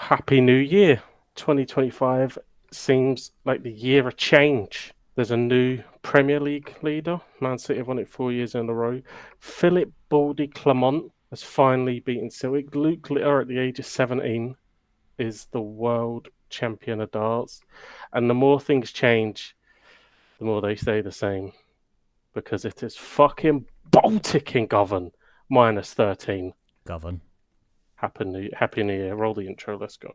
Happy New Year. 2025 seems like the year of change. There's a new Premier League leader. Man City have won it 4 years in a row. Philip Baldy Clement has finally beaten Celtic. Luke Litter at the age of 17 is the world champion of darts. And the more things change, the more they stay the same. Because it is fucking Baltic in Govan, minus 13. Govan. Happy New Year. Roll the intro. Let's go.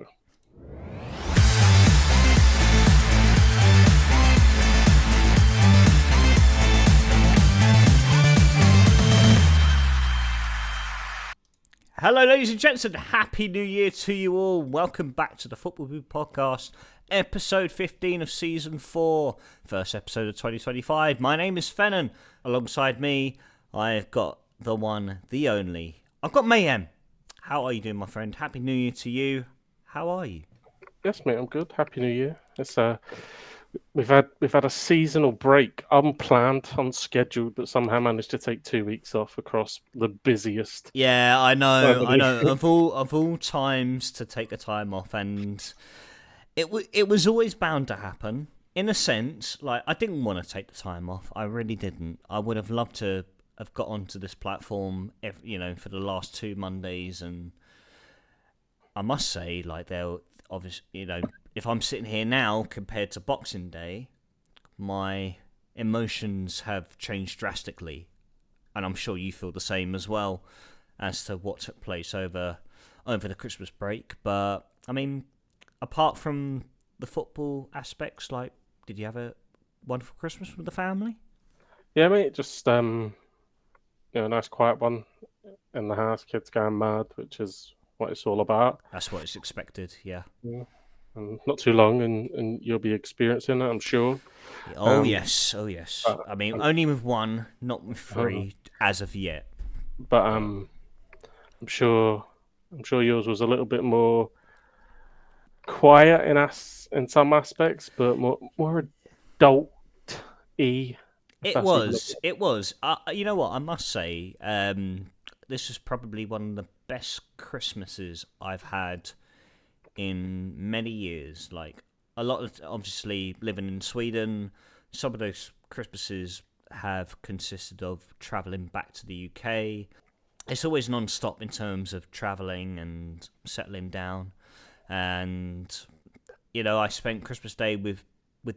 Hello, ladies and gents, and Happy New Year to you all. Welcome back to the Football Podcast, episode 15 of season 4, first episode of 2025. My name is Fennan. Alongside me, I've got the one, the only. I've got Mayhem. How are you doing, my friend? Happy New Year to you. How are you? Yes, mate, I'm good. Happy New Year. It's we've had a seasonal break, unplanned, unscheduled, but somehow managed to take 2 weeks off across the busiest. Yeah, I know. Of all times to take a time off, and it was always bound to happen. In a sense, like, I didn't want to take the time off. I really didn't. I would have loved to have got onto this platform, for the last 2 Mondays, and I must say, like, they're obviously, if I'm sitting here now compared to Boxing Day, my emotions have changed drastically, and I'm sure you feel the same as well as to what took place over the Christmas break. But I mean, apart from the football aspects, like, did you have a wonderful Christmas with the family? Yeah, mate, just a nice quiet one in the house. Kids going mad, which is what it's all about. That's what it's expected. Yeah. Not too long, and you'll be experiencing it, I'm sure. Oh yes. I mean, only with one, not with 3, as of yet. But I'm sure yours was a little bit more quiet in some aspects, but more adult-y. It was. You know what? I must say, this was probably one of the best Christmases I've had in many years. Like, a lot of, obviously, living in Sweden, some of those Christmases have consisted of travelling back to the UK. It's always non-stop in terms of travelling and settling down. And, I spent Christmas Day with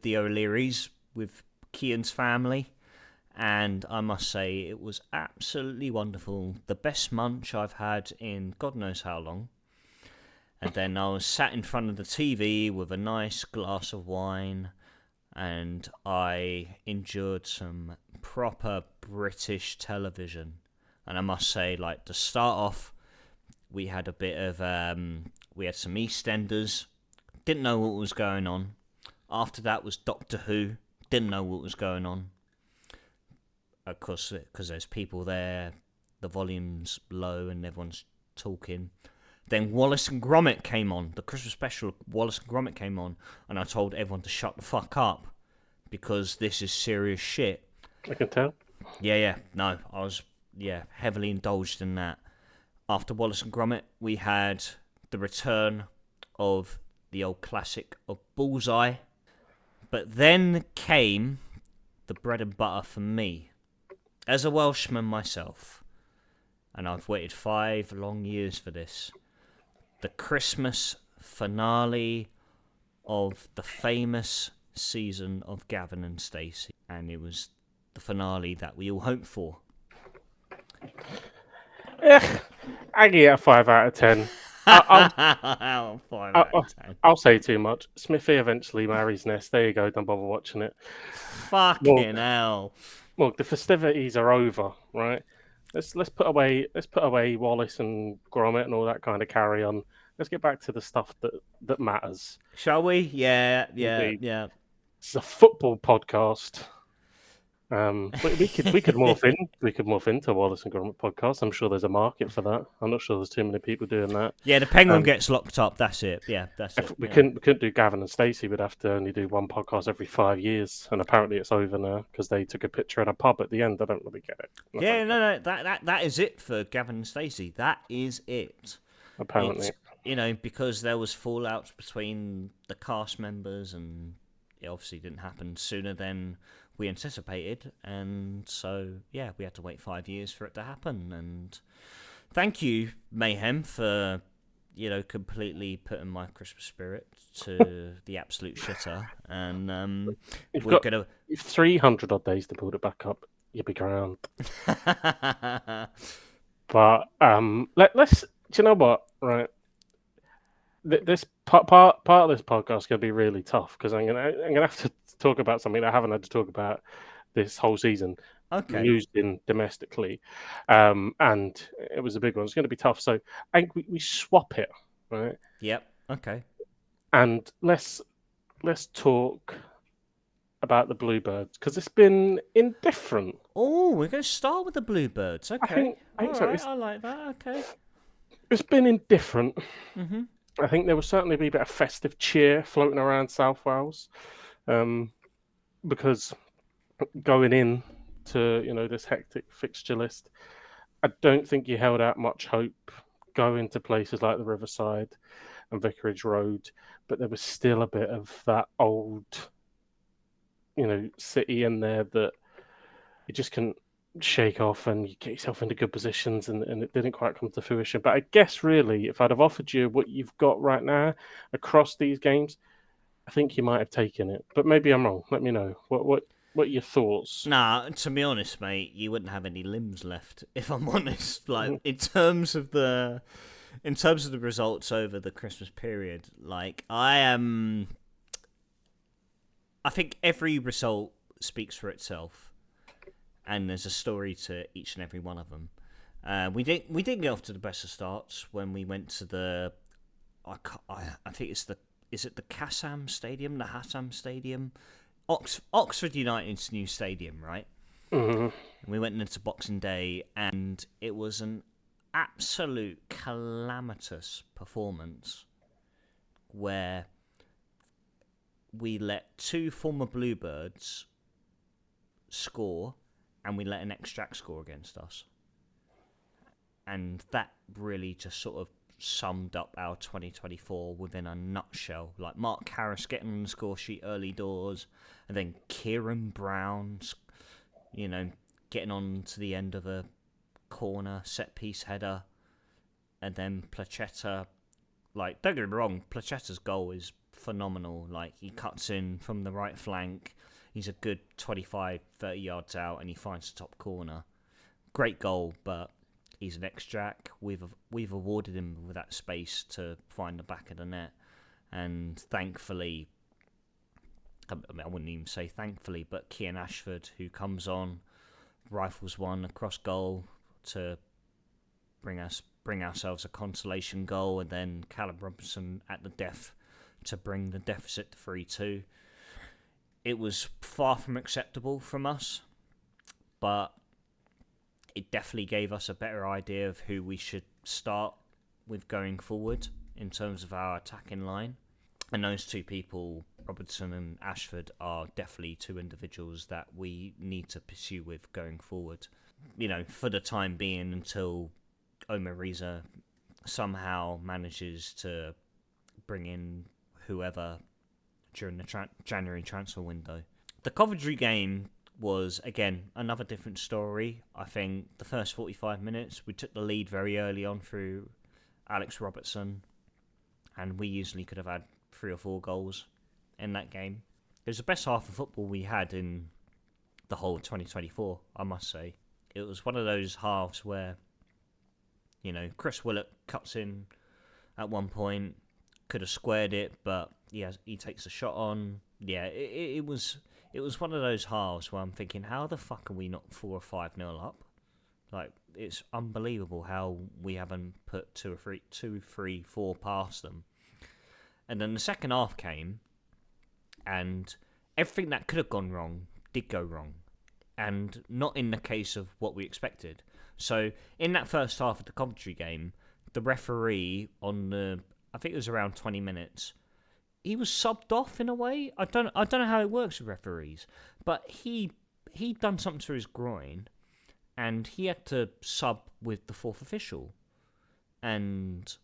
the O'Learys, with Kian's family. And I must say, it was absolutely wonderful. The best munch I've had in God knows how long. And then I was sat in front of the TV with a nice glass of wine, and I endured some proper British television. And I must say, like, to start off, we had a bit of, we had some EastEnders, didn't know what was going on. After that was Doctor Who, didn't know what was going on. Of course, because there's people there, the volume's low and everyone's talking. Then Wallace and Gromit came on, the Christmas special. Wallace and Gromit came on, and I told everyone to shut the fuck up because this is serious shit. I can tell. Yeah. No, I was heavily indulged in that. After Wallace and Gromit, we had the return of the old classic of Bullseye, but then came the bread and butter for me, as a Welshman myself, and I've waited 5 long years for this. The Christmas finale of the famous season of Gavin and Stacey, and it was the finale that we all hoped for. I give it a 5 out of 10. 5 out of 10. I'll say too much. Smithy eventually marries Ness. There you go. Don't bother watching it. Fucking hell. Look, the festivities are over, right? Let's put away Wallace and Gromit and all that kind of carry on. Let's get back to the stuff that matters. Shall we? Yeah. It's a football podcast. We could morph into Wallace and Gromit podcast. I'm sure there's a market for that. I'm not sure there's too many people doing that. Yeah, the Penguin gets locked up. That's it. Yeah, that's it. We couldn't do Gavin and Stacey. We'd have to only do one podcast every 5 years, and apparently it's over now because they took a picture in a pub at the end. I don't really get it. No. That is it for Gavin and Stacey. That is it. Apparently, because there was fallout between the cast members, and it obviously didn't happen sooner than we anticipated, and so we had to wait 5 years for it to happen. And thank you, Mayhem, for completely putting my Christmas spirit to the absolute shitter. And we're gonna 300 odd days to build it back up. You'll be grand. But let's. Do you know what? Right. This part of this podcast is going to be really tough because I'm gonna have to talk about something that I haven't had to talk about this whole season. Okay. Losing domestically, and it was a big one. It's going to be tough. So I think we swap it, right? Yep. Okay. And let's talk about the Bluebirds because it's been indifferent. Oh, we're going to start with the Bluebirds. Okay. I think so. I like that. Okay. It's been indifferent. Mm-hmm. I think there will certainly be a bit of festive cheer floating around South Wales, because going in to this hectic fixture list, I don't think you held out much hope going to places like the Riverside and Vicarage Road, but there was still a bit of that old, city in there that you just couldn't shake off, and you get yourself into good positions, and it didn't quite come to fruition. But I guess really, if I'd have offered you what you've got right now across these games, I think you might have taken it. But maybe I'm wrong. Let me know. What are your thoughts? Nah, to be honest, mate, you wouldn't have any limbs left, if I'm honest. Like, in terms of the results over the Christmas period, like, I think every result speaks for itself, and there's a story to each and every one of them. We didn't get off to the best of starts when we went to the I think it's the Kassam Stadium, the Hassam Stadium, Oxford United's new stadium, right? Mm-hmm. And we went into Boxing Day, and it was an absolute calamitous performance where we let two former Bluebirds score, and we let an extract score against us. And that really just sort of summed up our 2024 within a nutshell. Like Mark Harris getting on the score sheet early doors, and then Kieran Brown, getting on to the end of a corner set piece header, and then Placheta. Like, don't get me wrong, Placheta's goal is phenomenal. Like, he cuts in from the right flank. He's a good 25, 30 yards out, and he finds the top corner. Great goal, but he's an extract. We've awarded him with that space to find the back of the net, and thankfully, I wouldn't even say thankfully, but Kian Ashford, who comes on, rifles one across goal to bring ourselves a consolation goal, and then Callum Robinson at the death to bring the deficit to 3-2. It was far from acceptable from us, but it definitely gave us a better idea of who we should start with going forward in terms of our attacking line. And those two people, Robertson and Ashford, are definitely two individuals that we need to pursue with going forward. For the time being, until Omer Riza somehow manages to bring in whoever during the January transfer window. The Coventry game was, again, another different story. I think the first 45 minutes, we took the lead very early on through Alex Robertson, and we easily could have had 3 or 4 goals in that game. It was the best half of football we had in the whole 2024, I must say. It was one of those halves where, Chris Willett cuts in at one point, could have squared it, but he takes a shot on. Yeah, it was one of those halves where I'm thinking, how the fuck are we not 4 or 5-0 up? Like, it's unbelievable how we haven't put 2, 3, 4 past them. And then the second half came, and everything that could have gone wrong did go wrong, and not in the case of what we expected. So in that first half of the Coventry game, the referee I think it was around 20 minutes, he was subbed off in a way. I don't know how it works with referees, but he'd done something to his groin, and he had to sub with the fourth official. And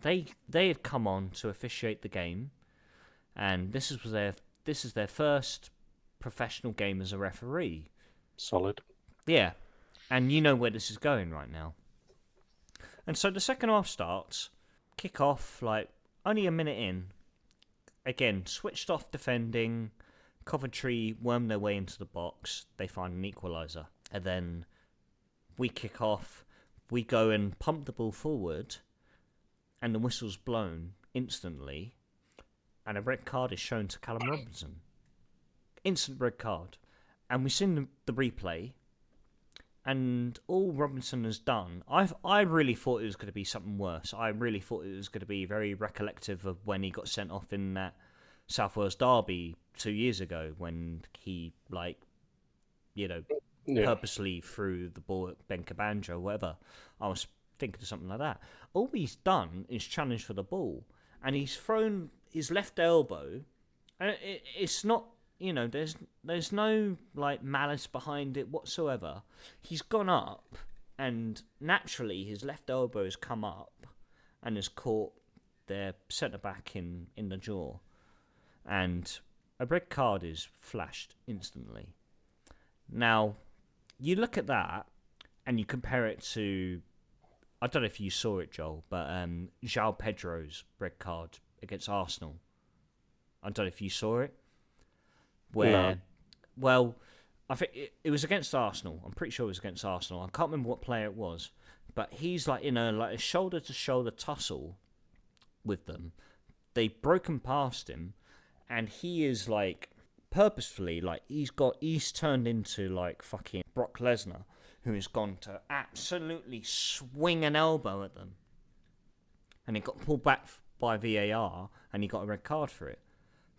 they had come on to officiate the game, and this is their first professional game as a referee. Solid. Yeah, and you know where this is going right now. And so the second half starts, kick off like only a minute in. Again, switched off defending. Coventry worm their way into the box. They find an equaliser, and then we kick off. We go and pump the ball forward, and the whistle's blown instantly, and a red card is shown to Callum Robinson. Instant red card. And we've seen the replay, and all Robinson has done, I really thought it was going to be something worse. I really thought it was going to be very recollective of when he got sent off in that South Wales derby 2 years ago, when he, purposely threw the ball at Ben Cabanjo or whatever. I was thinking of something like that. All he's done is challenge for the ball, and he's thrown his left elbow, and it's not, there's no malice behind it whatsoever. He's gone up, and naturally his left elbow has come up and has caught their centre back in the jaw, and a red card is flashed instantly. Now, you look at that and you compare it to, I don't know if you saw it, Joel, but João Pedro's red card against Arsenal. I don't know if you saw it. No. Well, I think it was against Arsenal. I'm pretty sure it was against Arsenal. I can't remember what player it was, but he's in a shoulder-to-shoulder tussle with them. They've broken past him, and he is purposefully he's turned into fucking Brock Lesnar, who has gone to absolutely swing an elbow at them, and it got pulled back by VAR, and he got a red card for it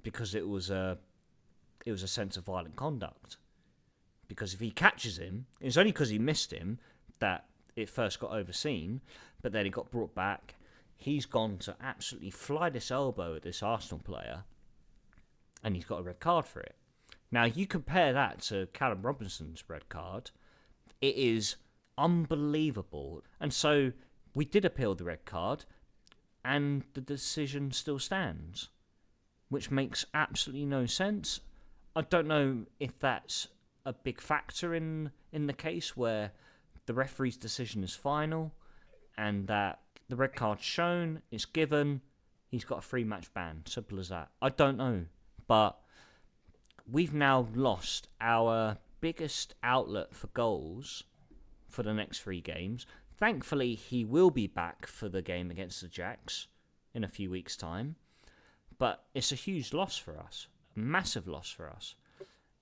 because it was a sense of violent conduct. Because if he catches him, it's only because he missed him that it first got overseen, but then it got brought back. He's gone to absolutely fly this elbow at this Arsenal player, and he's got a red card for it. Now, you compare that to Callum Robinson's red card, it is unbelievable. And so we did appeal the red card, and the decision still stands, which makes absolutely no sense. I don't know if that's a big factor in the case where the referee's decision is final and that the red card's shown, it's given, he's got a 3-match ban. Simple as that. I don't know. But we've now lost our biggest outlet for goals for the next 3 games. Thankfully, he will be back for the game against the Jacks in a few weeks' time. But it's a huge loss for us. A massive loss for us.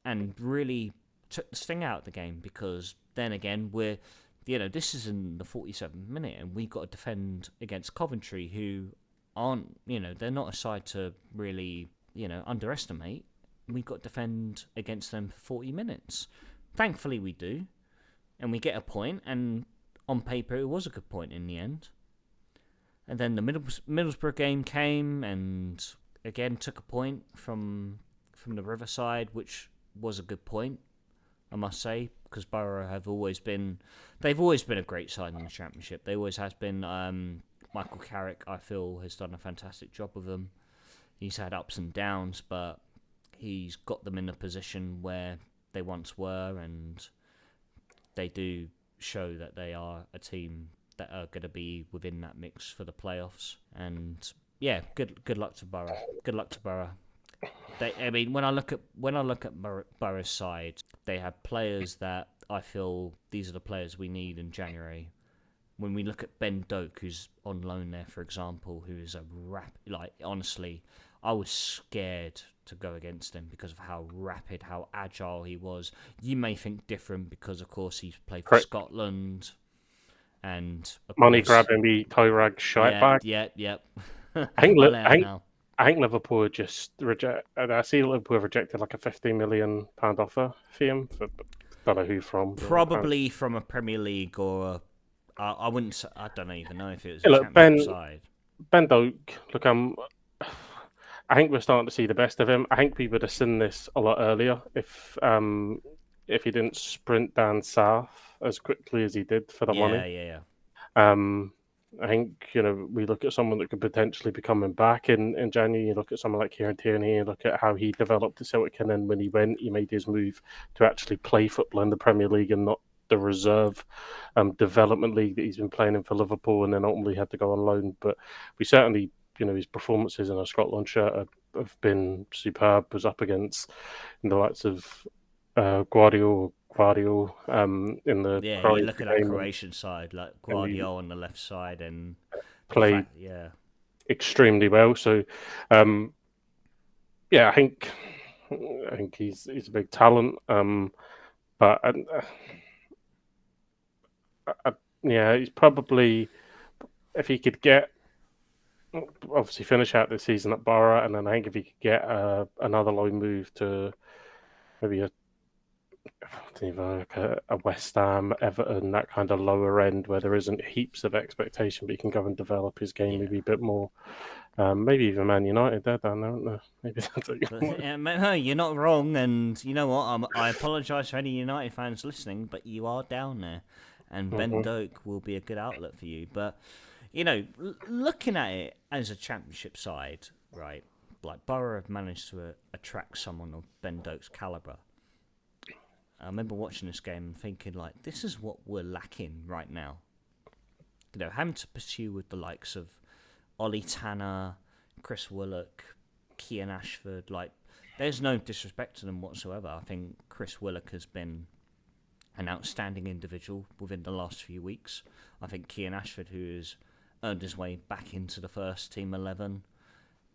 And really took the sting out of the game, because then again, this is in the 47th minute and we've got to defend against Coventry, who aren't, they're not a side to really, underestimate. We've got to defend against them for 40 minutes. Thankfully we do, and we get a point, and on paper it was a good point in the end. And then the Middlesbrough game came and again took a point from the Riverside, which was a good point, I must say, because Borough they've always been a great side in the Championship. They always has been. Michael Carrick, I feel, has done a fantastic job with them. He's had ups and downs, but he's got them in a position where they once were, and they do show that they are a team that are going to be within that mix for the playoffs. And yeah, good luck to Borough. Good luck to Borough. When I look at Borough's side, they have players that I feel these are the players we need in January. When we look at Ben Doak, who's on loan there, for example, who is honestly, I was scared to go against him because of how rapid, how agile he was. You may think different because, of course, he's played for Scotland, and money grabbing me, toe rag, shite bag. Yeah. I think Liverpool would just reject. I see Liverpool have rejected a £15 million offer for him. Don't know who from. Probably from a Premier League or I wouldn't. I don't even know if it was a Championship side. Ben Doak. Look, I think we're starting to see the best of him. I think we would have seen this a lot earlier if he didn't sprint down south as quickly as he did for the money. Yeah. I think, we look at someone that could potentially be coming back in January. You look at someone like Kieran Tierney, you look at how he developed at Celtic, and then when he went, he made his move to actually play football in the Premier League and not the reserve development league that he's been playing in for Liverpool, and then ultimately had to go on loan. But we certainly, his performances in a Scotland shirt have been superb. Was up against the likes of Guardiola in the Yeah, you Croatia look at that game, Croatian side, like and he Guardiola on the left side, and the played fact, yeah, extremely well. So, um, yeah, I think he's a big talent. But yeah, he's probably, if he could get, obviously finish out this season at Borough, and then I think if he could get another loan move to maybe like a West Ham, Everton, that kind of lower end where there isn't heaps of expectation, but he can go and develop his game yeah. maybe a bit more. Maybe even Man United, they're down there, aren't they? Maybe that's No, you're not wrong, and you know what? I apologise for any United fans listening, but you are down there, and Ben Mhm. Doak will be a good outlet for you. But looking at it as a championship side, right? Like Borough have managed to attract someone of Ben Doak's calibre. I remember watching this game and thinking, like, this is what we're lacking right now. Having to pursue with the likes of Ollie Tanner, Chris Willock, Kian Ashford. Like, there's no disrespect to them whatsoever. I think Chris Willock has been an outstanding individual within the last few weeks. I think Kian Ashford, who has earned his way back into the first team 11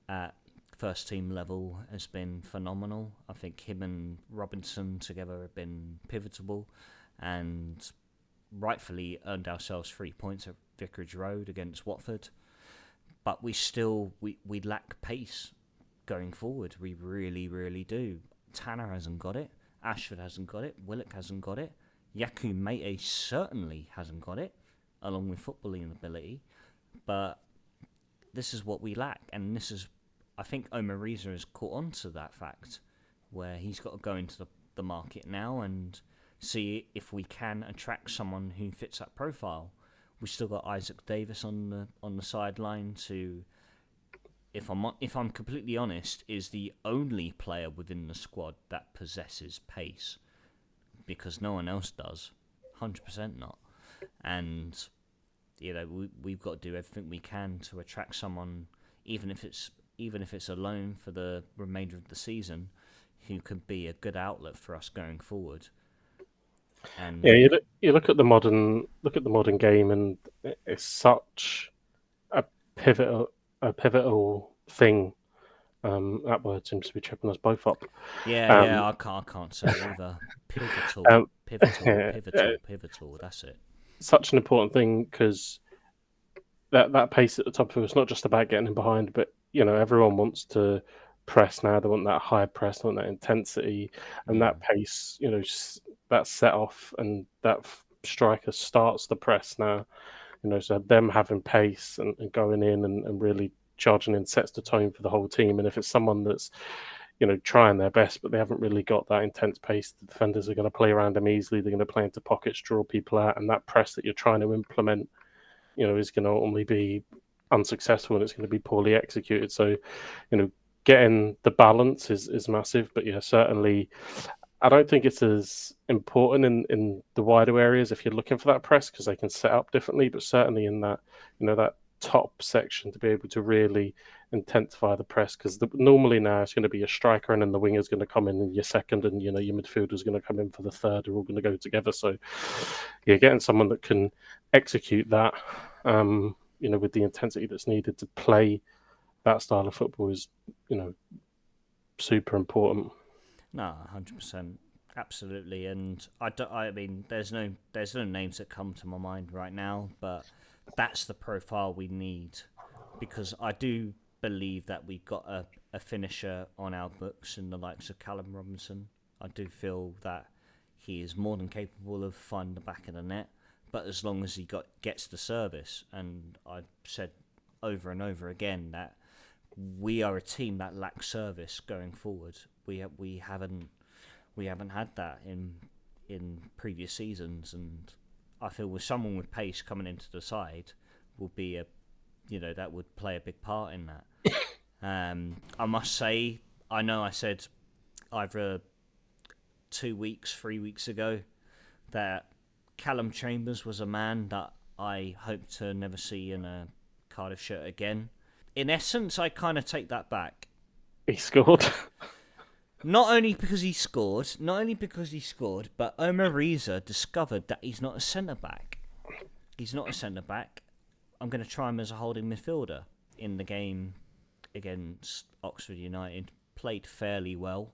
at first team level, has been phenomenal. I think him and Robinson together have been pivotal and rightfully earned ourselves 3 points at Vicarage Road against Watford. But we lack pace going forward. We really, really do. Tanner hasn't got it. Ashford hasn't got it. Willock hasn't got it. Yaku Mate certainly hasn't got it, along with footballing ability. But this is what we lack, and this is, I think Omer Riza has caught on to that fact, where he's got to go into the market now and see if we can attract someone who fits that profile. We still got Isaac Davis on the sideline to, if I'm completely honest, is the only player within the squad that possesses pace, because no one else does, 100% not. And we've got to do everything we can to attract someone, even if it's a loan for the remainder of the season, who could be a good outlet for us going forward. Yeah, And you look at the modern game, and it's such a pivotal thing. That word seems to be tripping us both up. yeah, Um, I can't say it either. Pivotal, um, pivotal, pivotal, pivotal. That's it. such an important thing because that pace at the top of it's not just about getting in behind, but everyone wants to press now. They want that high press, they want that intensity, and Mm. that pace. That set off and that striker starts the press now. So them having pace and going in and really charging in sets the tone for the whole team. And if it's someone that's trying their best, but they haven't really got that intense pace, the defenders are going to play around them easily. They're going to play into pockets, draw people out, and that press that you're trying to implement is going to only be unsuccessful and it's going to be poorly executed. So, getting the balance is massive. But yeah, certainly, I don't think it's as important in the wider areas if you're looking for that press because they can set up differently. But certainly in that, that top section to be able to really intensify the press because normally now it's going to be a striker and then the winger's going to come in your second and your midfielder's going to come in for the third. They're all going to go together. So yeah, getting someone that can execute that, with the intensity that's needed to play that style of football is, super important. No, 100%, absolutely. And I mean, there's no names that come to my mind right now, but that's the profile we need, because I do believe that we've got a finisher on our books in the likes of Callum Robinson. I do feel that he is more than capable of finding the back of the net, but as long as he gets the service. And I've said over and over again that we are a team that lacks service going forward. We haven't had that in previous seasons, and I feel with someone with pace coming into the side, will be that would play a big part in that. I must say, I know I said either 3 weeks ago that Callum Chambers was a man that I hope to never see in a Cardiff shirt again. In essence, I kind of take that back. He scored. Not only because he scored, but Omer Riza discovered that he's not a centre-back. He's not a centre-back. I'm going to try him as a holding midfielder in the game against Oxford United. Played fairly well,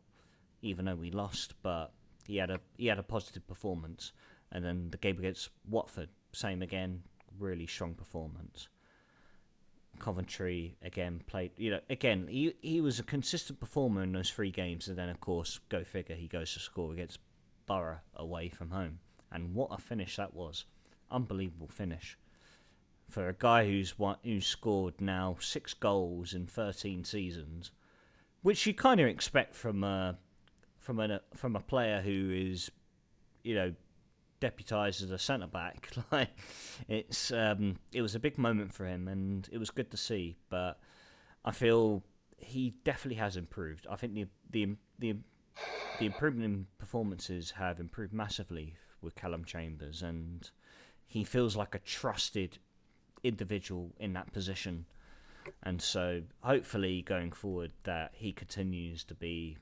even though we lost, but he had a positive performance. And then the game against Watford, same again, really strong performance. Coventry again played, again he was a consistent performer in those 3 games, and then of course, go figure, he goes to score against Borough away from home, and what a finish that was! Unbelievable finish for a guy who's scored now 6 goals in 13 seasons, which you kind of expect from a player who is, deputised as a centre back. Like it was a big moment for him, and it was good to see. But I feel he definitely has improved. I think the improvement in performances have improved massively with Callum Chambers, and he feels like a trusted individual in that position. And so hopefully going forward that he continues to be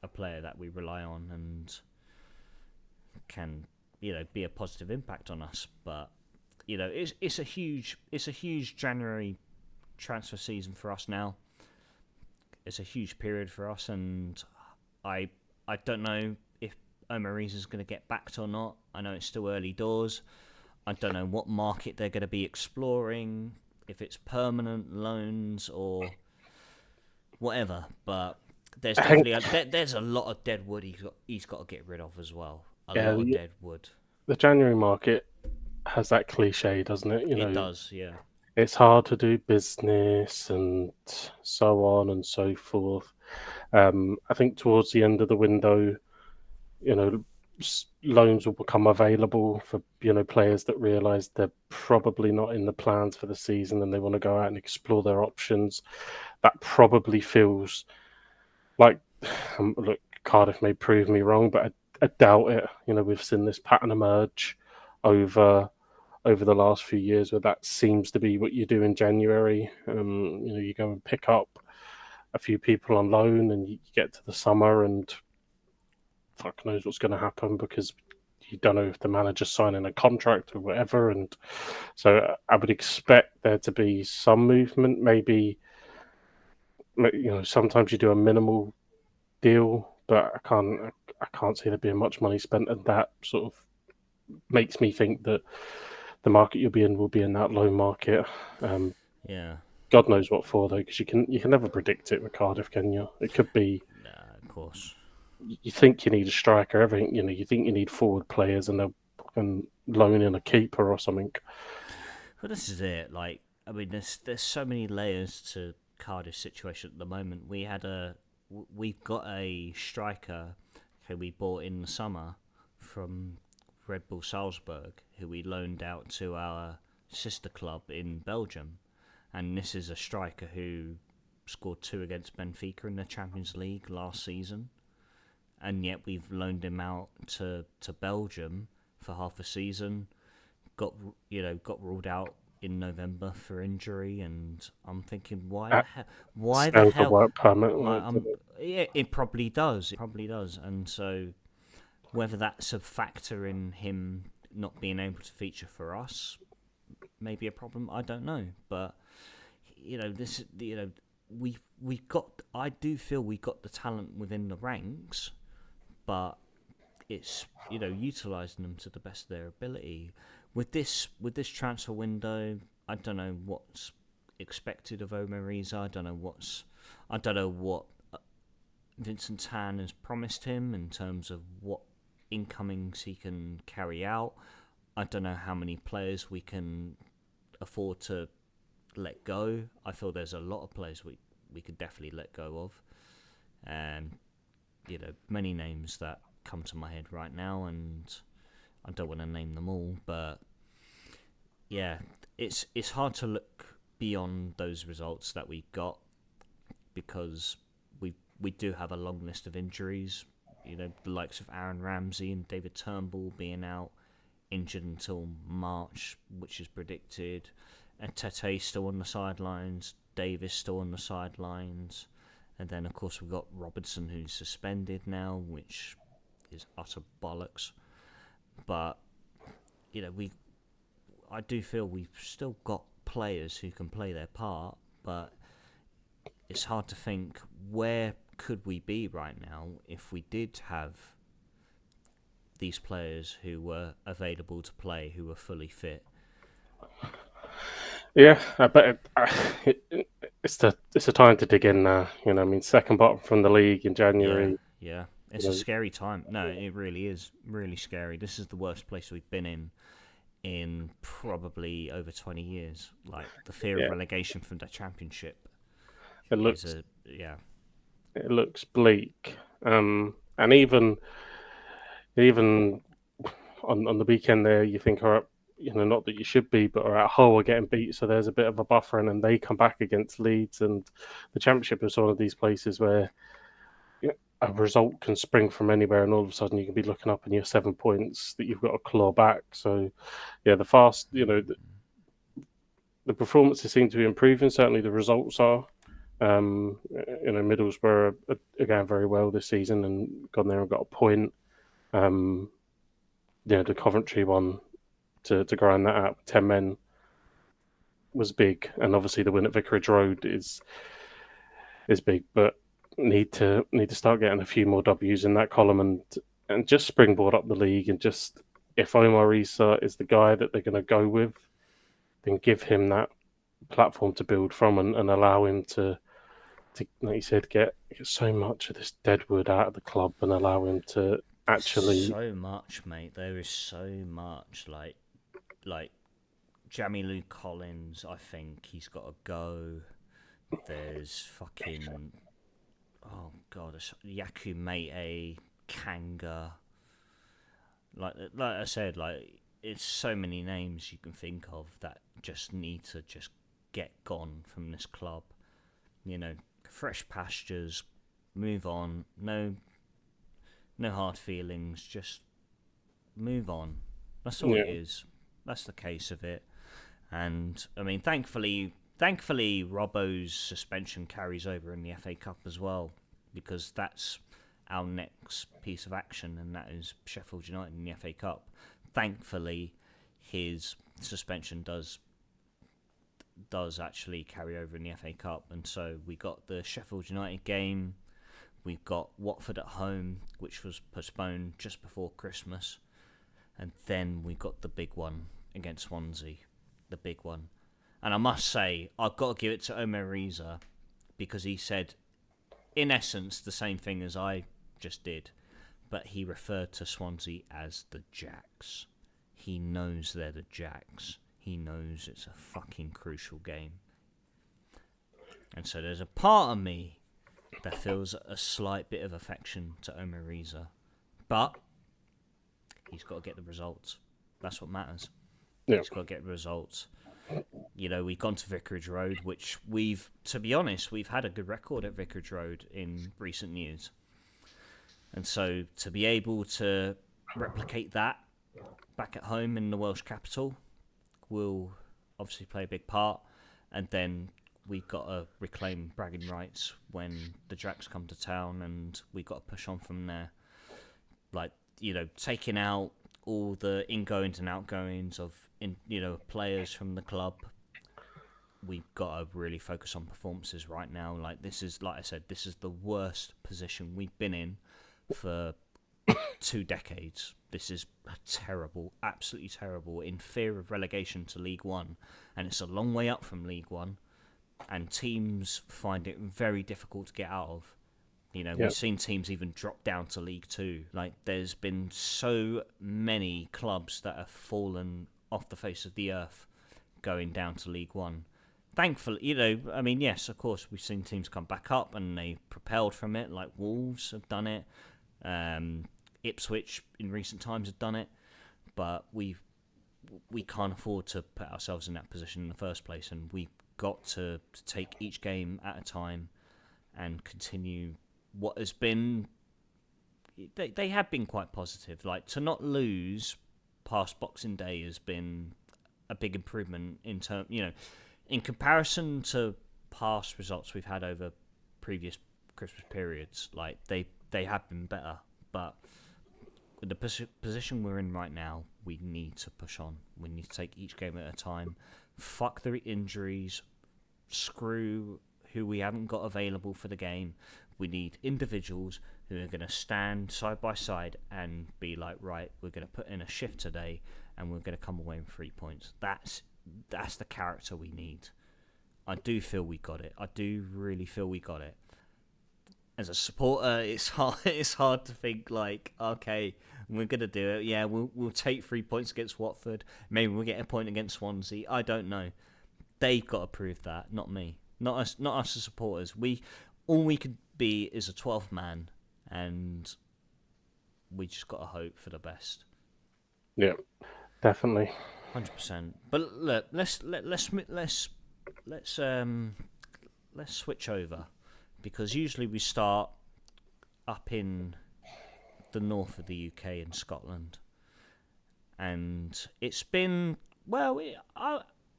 a player that we rely on and can be a positive impact on us. But it's a huge January transfer season for us now. It's a huge period for us, and I don't know if Omer Riza is going to get backed or not. I know it's still early doors. I don't know what market they're going to be exploring, if it's permanent loans or whatever. But there's definitely there's a lot of dead wood he's got to get rid of as well. A lot of dead wood. The January market has that cliche, doesn't it? It does, yeah. It's hard to do business and so on and so forth. I think towards the end of the window, loans will become available for players that realise they're probably not in the plans for the season and they want to go out and explore their options. That probably feels like, look, Cardiff may prove me wrong, but I doubt it. We've seen this pattern emerge over the last few years where that seems to be what you do in January. You go and pick up a few people on loan and you get to the summer and fuck knows what's going to happen because you don't know if the manager's signing a contract or whatever. And so I would expect there to be some movement. Maybe, sometimes you do a minimal deal, but I can't see there being much money spent, and that sort of makes me think that the market you'll be in will be in that loan market. Yeah. God knows what for, though, because you can never predict it with Cardiff, can you? It could be. Nah, of course. You think you need a striker, everything. You think you need forward players, and they'll loan in a keeper or something. Well, this is it. Like, I mean, there's so many layers to Cardiff's situation at the moment. We've got a striker who we bought in the summer from Red Bull Salzburg, who we loaned out to our sister club in Belgium. And this is a striker who scored 2 against Benfica in the Champions League last season. And yet we've loaned him out to Belgium for half a season. Got ruled out in November for injury, and I'm thinking, why the hell? Work permit. Yeah, it probably does. And so whether that's a factor in him not being able to feature for us, maybe a problem. I don't know, but I do feel we got the talent within the ranks, but it's utilising them to the best of their ability. With this transfer window, I don't know what's expected of Omer Riza. I don't know what Vincent Tan has promised him in terms of what incomings he can carry out. I don't know how many players we can afford to let go. I feel there's a lot of players we could definitely let go of. Many names that come to my head right now, and I don't want to name them all, but yeah, it's hard to look beyond those results that we got, because we do have a long list of injuries. You know, the likes of Aaron Ramsey and David Turnbull being out injured until March, which is predicted, and Tete still on the sidelines, Davis still on the sidelines, and then of course we've got Robertson, who's suspended now, which is utter bollocks. But you know, I do feel we've still got players who can play their part, but it's hard to think, where could we be right now if we did have these players who were available to play, who were fully fit. Yeah, but it's the time to dig in now. You know, I mean, second bottom from the league in Yeah, January. yeah. It's a scary time. No, it really is really scary. This is the worst place we've been in probably over 20 years. Like, the fear of relegation from the Championship It looks it looks bleak. And even on the weekend there, you think, all right, you know, not that you should be, but are at Hull are getting beat, so there's a bit of a buffer, and then they come back against Leeds, and the Championship is one of these places where a result can spring from anywhere, and all of a sudden you can be looking up and you're 7 points that you've got to claw back. So, yeah, the performances seem to be improving. Certainly, the results are. Middlesbrough are going very well this season and gone there and got a point. The Coventry one to grind that out with 10 men was big, and obviously the win at Vicarage Road is big, but need to start getting a few more W's in that column and just springboard up the league, and just, if Omer Riza is the guy that they're going to go with, then give him that platform to build from, and allow him to like you said, get so much of this deadwood out of the club, and allow him to actually. So much, mate. There is so much. Like Jamie Collins, I think he's got to go. There's fucking, oh god, Yaku Mate, Kanga. Like I said, like, it's so many names you can think of that just need to just get gone from this club. You know, fresh pastures, move on. No hard feelings, just move on. That's all it is. That's the case of it. And I mean, thankfully, Robbo's suspension carries over in the FA Cup as well, because that's our next piece of action, and that is Sheffield United in the FA Cup. Thankfully, his suspension does actually carry over in the FA Cup, and so we got the Sheffield United game. We've got Watford at home, which was postponed just before Christmas, and then we got the big one against Swansea, the big one. And I must say, I've got to give it to Omer Riza, because he said, in essence, the same thing as I just did, but he referred to Swansea as the Jacks. He knows they're the Jacks. He knows it's a fucking crucial game. And so there's a part of me that feels a slight bit of affection to Omer Riza. But he's got to get the results. That's what matters. Yeah. He's got to get the results. You know, we've gone to Vicarage Road, which to be honest, we've had a good record at Vicarage Road in recent years. And so to be able to replicate that back at home in the Welsh capital will obviously play a big part. And then we've got to reclaim bragging rights when the Jacks come to town, and we've got to push on from there. Like, you know, taking out all the ingoings and outgoings of players from the club. We've got to really focus on performances right now. Like, this is, like I said, this is the worst position we've been in for 2 decades. This is terrible, absolutely terrible, in fear of relegation to League One, and it's a long way up from League One, and teams find it very difficult to get out of. You know, we've seen teams even drop down to League Two. Like, there's been so many clubs that have fallen off the face of the earth going down to League One. Thankfully, you know, I mean, yes, of course, we've seen teams come back up and they propelled from it, like Wolves have done it. Ipswich in recent times have done it, but we can't afford to put ourselves in that position in the first place, and we got to take each game at a time and continue what has been. They have been quite positive. Like, to not lose past Boxing Day has been a big improvement in comparison to past results we've had over previous Christmas periods. Like, they have been better, but with the position we're in right now, we need to push on. We need to take each game at a time. Fuck the injuries. Screw who we haven't got available for the game. We need individuals who are going to stand side by side and be like, right, we're going to put in a shift today and we're going to come away with 3 points. That's the character we need. I do feel we got it. I do really feel we got it. As a supporter, it's hard to think like, okay, we're gonna do it. Yeah, we'll take 3 points against Watford. Maybe we'll get a point against Swansea. I don't know. They've got to prove that, not me, not us as supporters. All we could be is a 12th man, and we just got to hope for the best. Yeah, definitely. 100%. But look, let's switch over, because usually we start up in the north of the UK in Scotland, and it's been, well,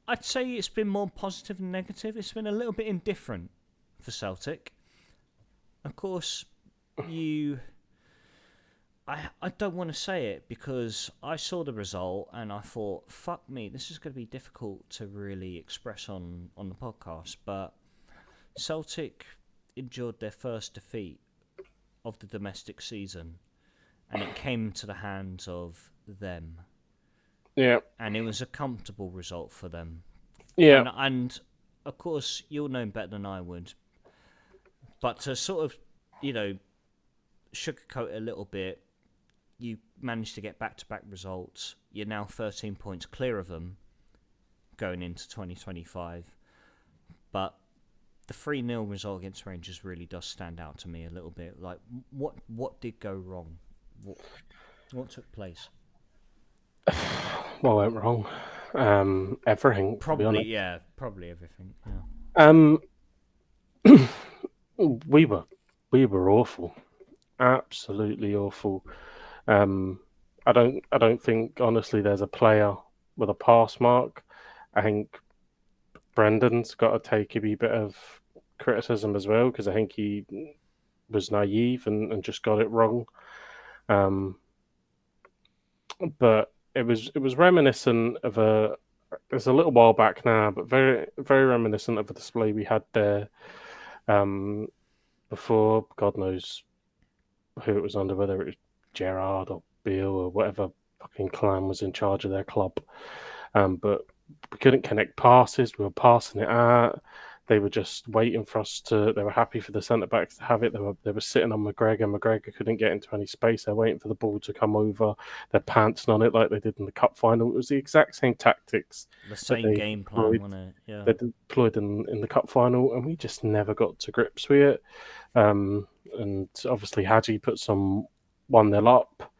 I'd say it's been more positive than negative. It's been a little bit indifferent for Celtic. Of course, I don't want to say it because I saw the result and I thought, fuck me, this is going to be difficult to really express on the podcast, but Celtic endured their first defeat of the domestic season, and it came to the hands of them. Yeah. And it was a comfortable result for them. Yeah. And of course, you'll know better than I would. But to sort of, sugarcoat it a little bit, you managed to get back-to-back results. You're now 13 points clear of them going into 2025. But the 3-0 result against Rangers really does stand out to me a little bit. Like, what did go wrong? What took place? What went wrong? Everything. Probably everything. Yeah. We were awful, absolutely awful. I don't think honestly there's a player with a pass mark. I think Brendan's got to take a wee bit of criticism as well, because I think he was naive and just got it wrong. But it was reminiscent of it's a little while back now, but very very reminiscent of a display we had there before. God knows who it was under, whether it was Gerrard or Beale or whatever fucking clan was in charge of their club. But we couldn't connect passes. We were passing it out. They were just waiting for us to. They were happy for the centre backs to have it. They were sitting on McGregor. McGregor couldn't get into any space. They're waiting for the ball to come over. They're pantsing on it like they did in the cup final. It was the exact same tactics. The same game plan, wasn't it? Yeah. They deployed in the cup final, and we just never got to grips with it. And obviously Hadji put some 1-0 up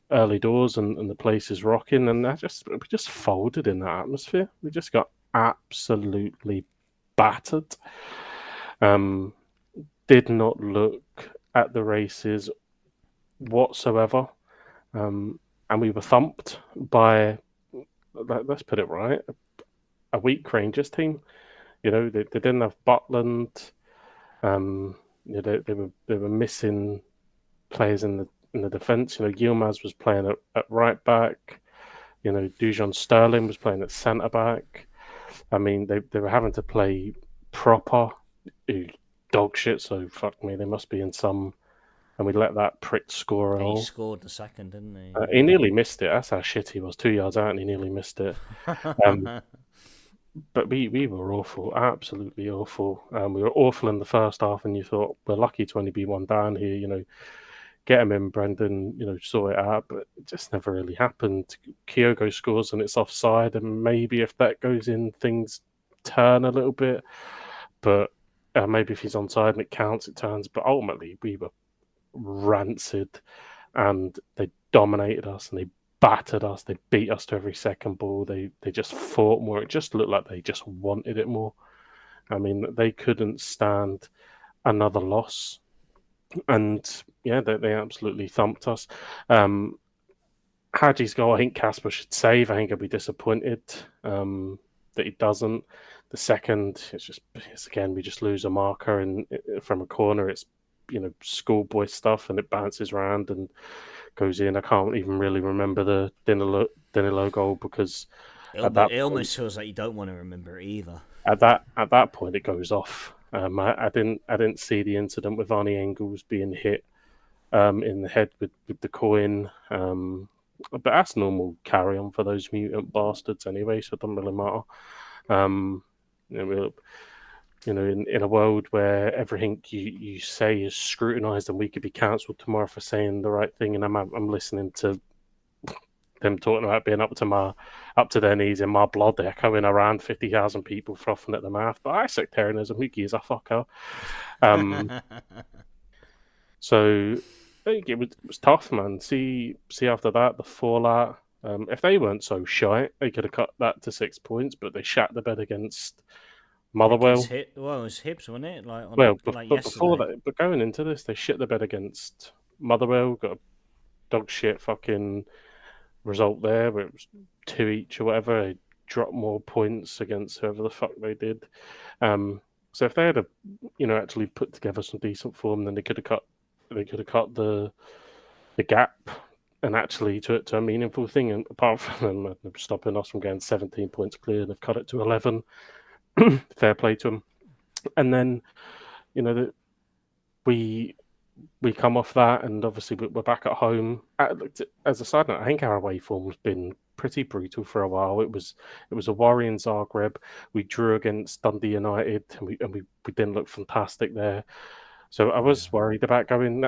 early doors, and the place is rocking, and we just folded in that atmosphere. We just got absolutely battered. Did not look at the races whatsoever, and we were thumped by, let's put it right, a weak Rangers team. They didn't have Butland. They were missing players in the defence. Yilmaz was playing at right back. Dujon Sterling was playing at centre back. I mean, they were having to play proper dog shit. So fuck me, they must be in some. And we let that prick score. He scored the second, didn't he? He nearly missed it. That's how shit he was. 2 yards out, and he nearly missed it. But we were awful, absolutely awful. We were awful in the first half, and you thought, we're lucky to only be one down here. Get him in, Brendan, sort it out. But it just never really happened. Kyogo scores and it's offside, and maybe if that goes in, things turn a little bit. But maybe if he's onside and it counts, it turns. But ultimately, we were rancid, and they dominated us, and they battered us. They beat us to every second ball. They just fought more. It just looked like they just wanted it more. I mean, they couldn't stand another loss, and yeah, they absolutely thumped us. Hadji's goal, I think Casper should save. I think I'll be disappointed that he doesn't. The second, it's again we just lose a marker, and from a corner, it's schoolboy stuff, and it bounces around and goes in. I can't even really remember the Danilo goal because at that It point, almost feels like you don't want to remember it either. at that point, it goes off. I didn't see the incident with Arnie Engels being hit in the head with the coin. But that's normal carry on for those mutant bastards anyway, so it doesn't really matter. Um, you know, in a world where everything you say is scrutinised and we could be cancelled tomorrow for saying the right thing, and I'm listening to them talking about being up to their knees in my blood, echoing around 50,000 people frothing at the mouth. But sectarianism, who gives a fucker? Um, so I think it was tough, man. See after that the fallout. If they weren't so shy, they could have cut that to 6 points, but they shat the bed against Motherwell. It was Hibs, wasn't it? Well, Like but before yesterday. that, but going into this, they shit the bed against Motherwell. Got a dog shit fucking result there, where it was two each or whatever. They dropped more points against whoever the fuck they did. So if they had actually put together some decent form, then they could have cut the gap and actually to a meaningful thing. And apart from them stopping us from getting 17 points clear, they've cut it to 11. Fair play to them. And then that we come off that, and obviously we're back at home. As a side note, I think our away form has been pretty brutal for a while. It was a worry in Zagreb. We drew against Dundee United, and we didn't look fantastic there. So I Yeah. was worried about going.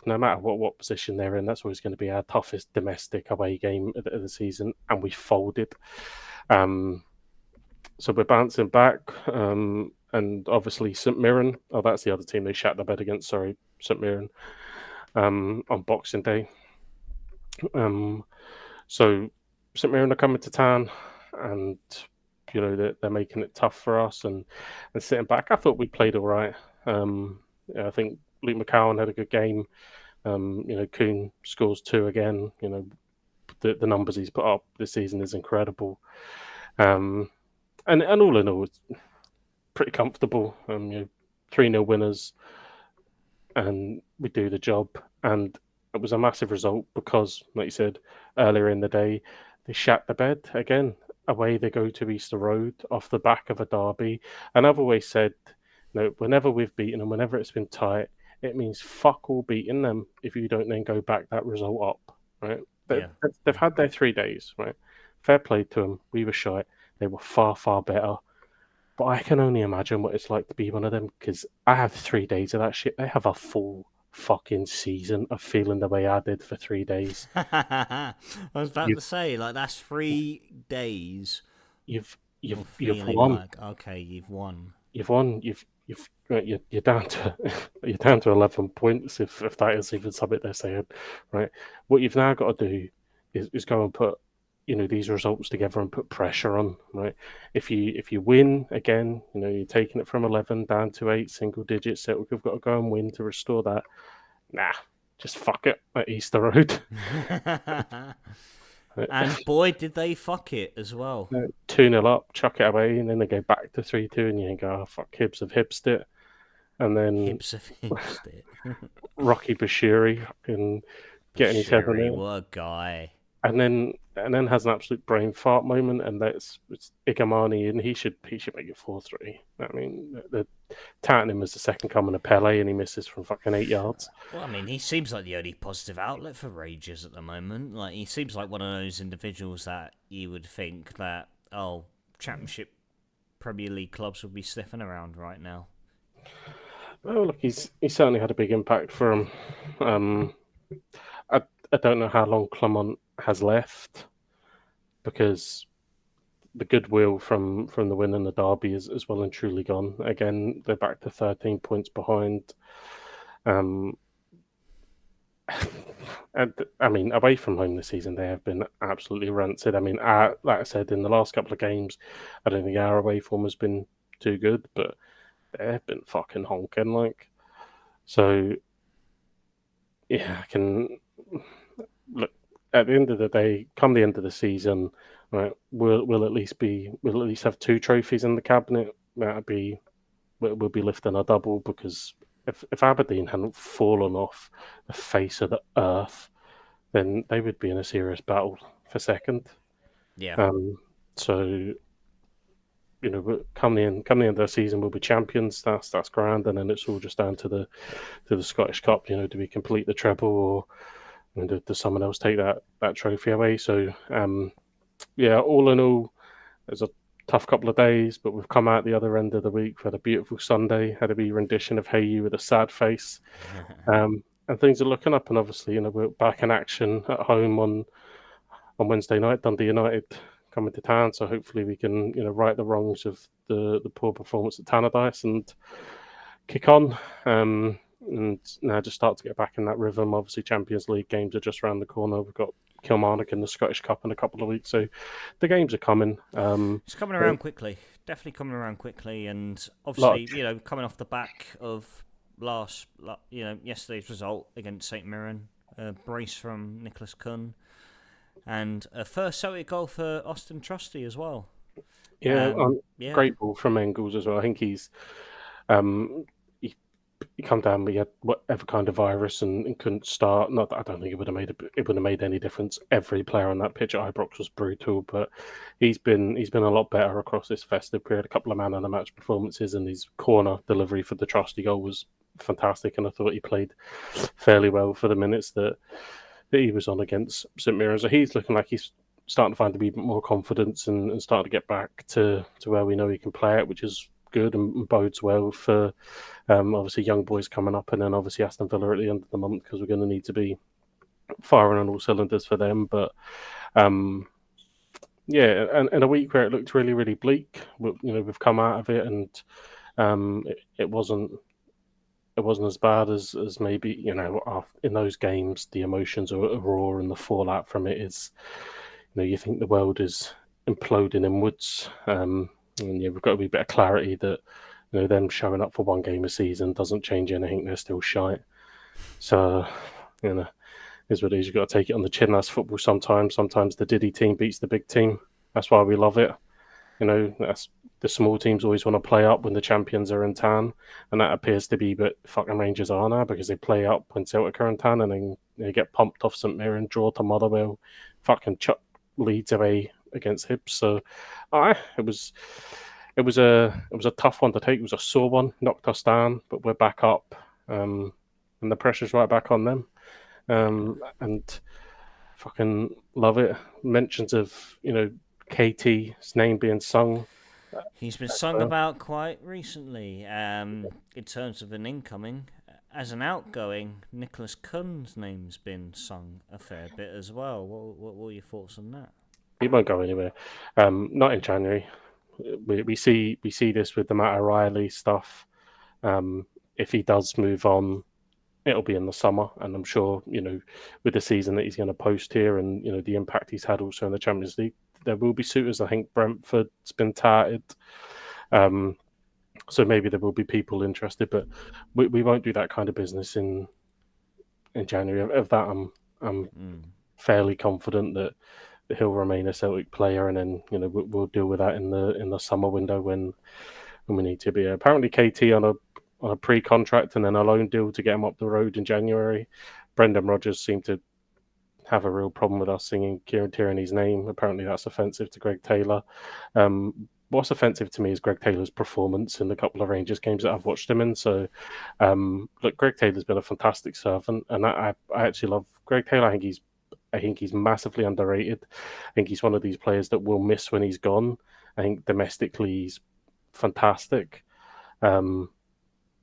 No matter what position they're in, that's always going to be our toughest domestic away game of the season, and we folded. Um, so we're bouncing back, and obviously St Mirren. Oh, that's the other team they shat their bed against. Sorry, St Mirren. On Boxing Day. Um, so St Mirren are coming to town, and they're making it tough for us. And sitting back, I thought we played all right. I think Luke McCowan had a good game. Kuhn scores two again. The numbers he's put up this season is incredible. And all in all, it's pretty comfortable. 3-0 winners, and we do the job. And it was a massive result because, like you said earlier in the day, they shat the bed again. Away they go to Easter Road off the back of a derby. And I've always said, whenever we've beaten them, whenever it's been tight, it means fuck all beating them if you don't then go back that result up, right? Yeah. They've had their 3 days, right? Fair play to them. We were shy. They were far, far better. But I can only imagine what it's like to be one of them because I have 3 days of that shit. They have a full fucking season of feeling the way I did for 3 days. I was about You, to say, like, that's 3 days you've of you've feeling won. like, okay, you've won. You've won. You're down to you're down to 11 points if that is even something they're saying, right? What you've now got to do is go and put these results together and put pressure on, right? If you win again, you're taking it from 11 down to 8 single digits. So we've got to go and win to restore that. Nah, just fuck it at Easter Road. And boy, did they fuck it as well. 2-0 up, chuck it away, and then they go back to 3-2, and you think, oh, fuck, Hibs have hipsed it. And then Hips have hipsed it. Rocky Bashiri can getting his head on Sherry, it. what a guy. And then has an absolute brain fart moment, and it's Igamani, and he should make it 4-3. I mean, they're touting him as the second coming of Pele, and he misses from fucking 8 yards. Well, I mean, he seems like the only positive outlet for Rages at the moment. Like, he seems like one of those individuals that you would think that, oh, Championship Premier League clubs would be sniffing around right now. Well, look, he's certainly had a big impact for him. I I don't know how long Clement has left because the goodwill from the win in the derby is well and truly gone. Again, they're back to 13 points behind. Um, And I mean, away from home this season, they have been absolutely rancid. I mean, like I said, in the last couple of games, I don't think our away form has been too good, but they've been fucking honking. Like, so yeah, I can look at the end of the day. Come the end of the season, right? We'll at least have two trophies in the cabinet. That'd be we'll be lifting a double because if Aberdeen hadn't fallen off the face of the earth, then they would be in a serious battle for second. Yeah. Um, so come the end of the season, we'll be champions. That's grand, and then it's all just down to the Scottish Cup. Do we complete the treble, or does someone else take that trophy away? So yeah, all in all, it's a tough couple of days, but we've come out the other end of the week. We had a beautiful Sunday, had a wee rendition of Hey You with a sad face, and things are looking up. And obviously, we're back in action at home on Wednesday night. Dundee United coming to town, so hopefully we can right the wrongs of the poor performance at Tannadice and kick on. And now just start to get back in that rhythm. Obviously, Champions League games are just around the corner. We've got Kilmarnock in the Scottish Cup in a couple of weeks, so the games are coming. It's coming around quickly. Definitely coming around quickly, and Lot obviously, coming off the back of yesterday's result against St Mirren, a brace from Nicholas Kunn, and a first Celtic goal for Austin Trusty as well. I'm Yeah, grateful from Engels as well. I think um, he come down, he had whatever kind of virus and couldn't start. Not that I don't think it would have made any difference. Every player on that pitch at Ibrox was brutal, but he's been a lot better across this festive period. A couple of man of the match performances, and his corner delivery for the Trusty goal was fantastic. And I thought he played fairly well for the minutes that he was on against St Mirren. So he's looking like he's starting to find a bit more confidence and starting to get back to where we know he can play it, which is good and bodes well for obviously young boys coming up, and then obviously Aston Villa at the end of the month, because we're going to need to be firing on all cylinders for them. But yeah, and a week where it looked really, really bleak, we've come out of it, and it wasn't as bad as maybe in those games. The emotions are raw, and the fallout from it is, you think the world is imploding inwards. And yeah, we've got to be a bit of clarity that them showing up for one game a season doesn't change anything. They're still shite. So is what it is. You've got to take it on the chin. That's football sometimes. Sometimes the Diddy team beats the big team. That's why we love it. That's the small teams always want to play up when the champions are in town, and that appears to be what fucking Rangers are now, because they play up when Celtic are in town, and then they get pumped off St Mirren, draw to Motherwell, fucking chuck Leeds away against Hibs. So, it was a tough one to take. It was a sore one, knocked us down, but we're back up, and the pressure's right back on them. And fucking love it. Mentions of KT's name being sung. he's been sung about quite recently. In terms of an incoming, as an outgoing, Nicholas Kunn's name's been sung a fair bit as well. What were your thoughts on that? He won't go anywhere. Not in January. We see this with the Matt O'Reilly stuff. If he does move on, it'll be in the summer, and I'm sure with the season that he's going to post here, and the impact he's had also in the Champions League, there will be suitors. I think Brentford's been touted, so maybe there will be people interested, but we won't do that kind of business in January. Of that, I'm fairly confident that he'll remain a Celtic player, and then we'll deal with that in the summer window when we need to be. Apparently, KT on a pre-contract and then a loan deal to get him up the road in January. Brendan Rodgers seemed to have a real problem with us singing Kieran Tierney's name. Apparently, that's offensive to Greg Taylor. What's offensive to me is Greg Taylor's performance in the couple of Rangers games that I've watched him in. So, look, Greg Taylor's been a fantastic servant, and I actually love Greg Taylor. I think he's massively underrated. I think he's one of these players that we'll miss when he's gone. I think domestically he's fantastic.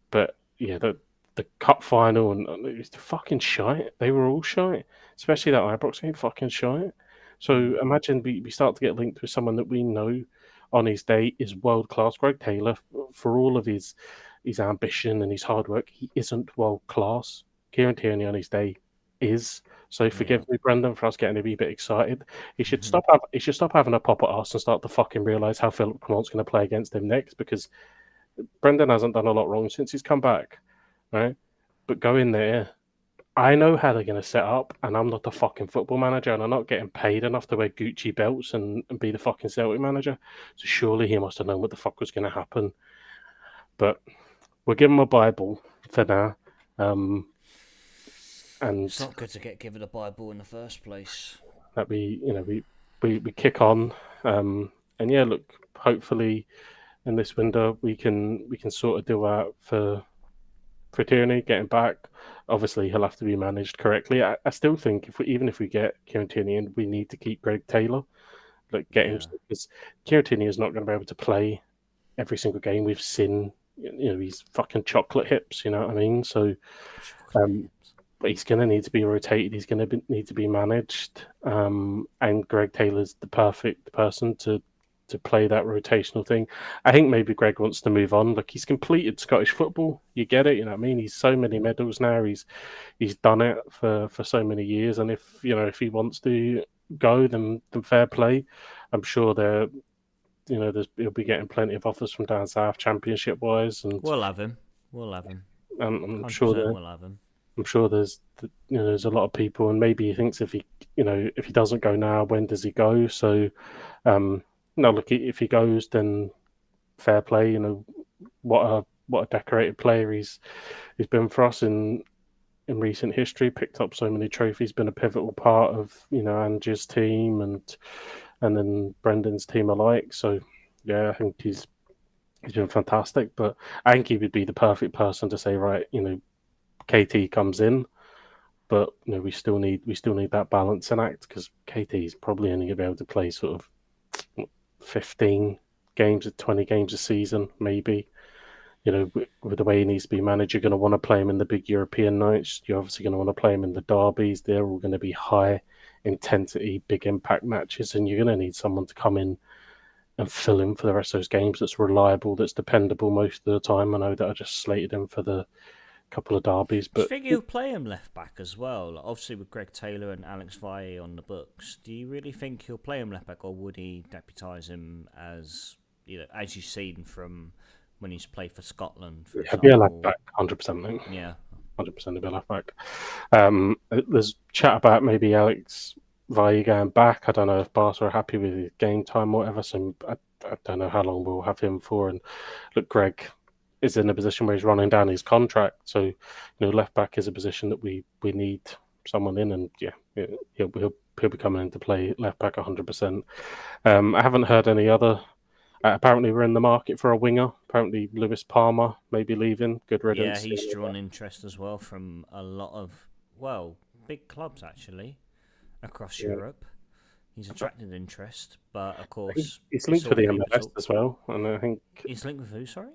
But yeah, the cup final and it was fucking shite. They were all shite, especially that Ibrox game, fucking shite. So imagine we start to get linked with someone that we know on his day is world class. Greg Taylor, for all of his ambition and his hard work, he isn't world class. Kieran Tierney on his day is. So Yeah. forgive me, Brendan, for us getting a wee bit excited. He should stop having a pop at us and start to fucking realise how Philip Clement's going to play against him next, because Brendan hasn't done a lot wrong since he's come back, right? But go in there. I know how they're going to set up, and I'm not the fucking football manager, and I'm not getting paid enough to wear Gucci belts and be the fucking Celtic manager. So surely he must have known what the fuck was going to happen. But we'll give him a Bible for now. And It's not good to get given a Bible in the first place. that we kick on. And yeah, look, hopefully in this window we can sort of do that for Tierney getting back. Obviously, he'll have to be managed correctly. I still think even if we get Kieran Tierney in, we need to keep Greg Taylor. Like get him, Yeah. because Kieran Tierney is not going to be able to play every single game. We've seen, he's fucking chocolate hips. You know what I mean? So, um, but he's going to need to be rotated. He's going to need to be managed. And Greg Taylor's the perfect person to play that rotational thing. I think maybe Greg wants to move on. Look, he's completed Scottish football. You get it, you know what I mean? He's so many medals now. He's done it for so many years. And if he wants to go, then fair play. I'm sure he'll be getting plenty of offers from down south, championship wise, and We'll have him. We'll have him. I'm sure 100% that we'll have him. I'm sure there's a lot of people, and maybe he thinks if he doesn't go now, when does he go? So, no, look, if he goes, then fair play. What a decorated player he's been for us in recent history. Picked up so many trophies, been a pivotal part of Angie's team and then Brendan's team alike. So yeah, I think he's been fantastic. But I think he would be the perfect person to say, right, KT comes in, but we still need that balancing act, because KT is probably only going to be able to play sort of 15 games, 20 games a season, maybe. With the way he needs to be managed, you're going to want to play him in the big European nights. You're obviously going to want to play him in the derbies. They're all going to be high intensity, big impact matches, and you're going to need someone to come in and fill in for the rest of those games that's reliable, that's dependable most of the time. I know that I just slated him for the couple of derbies, Do you but think he'll play him left back as well? Like, obviously, with Greg Taylor and Alex Valle on the books, do you really think he'll play him left back, or would he deputise him as you've seen from when he's played for Scotland, for he'll be a left example? back, 100%. Yeah. 100% he'll be a left back. There's chat about maybe Alex Valle going back. I don't know if Barca are happy with his game time or whatever, so I don't know how long we'll have him for. And look, Greg is in a position where he's running down his contract, so left back is a position that we need someone in, and he'll be coming in to play left back 100%. I haven't heard any other. Apparently, we're in the market for a winger. Apparently, Lewis Palmer may be leaving. Good Yeah, riddance. he's drawn interest as well from a lot of, big clubs actually across Yeah. Europe. He's attracted interest, but of course, It's it's linked with all the MLS pivotal. as well, and I think He's linked with who, sorry?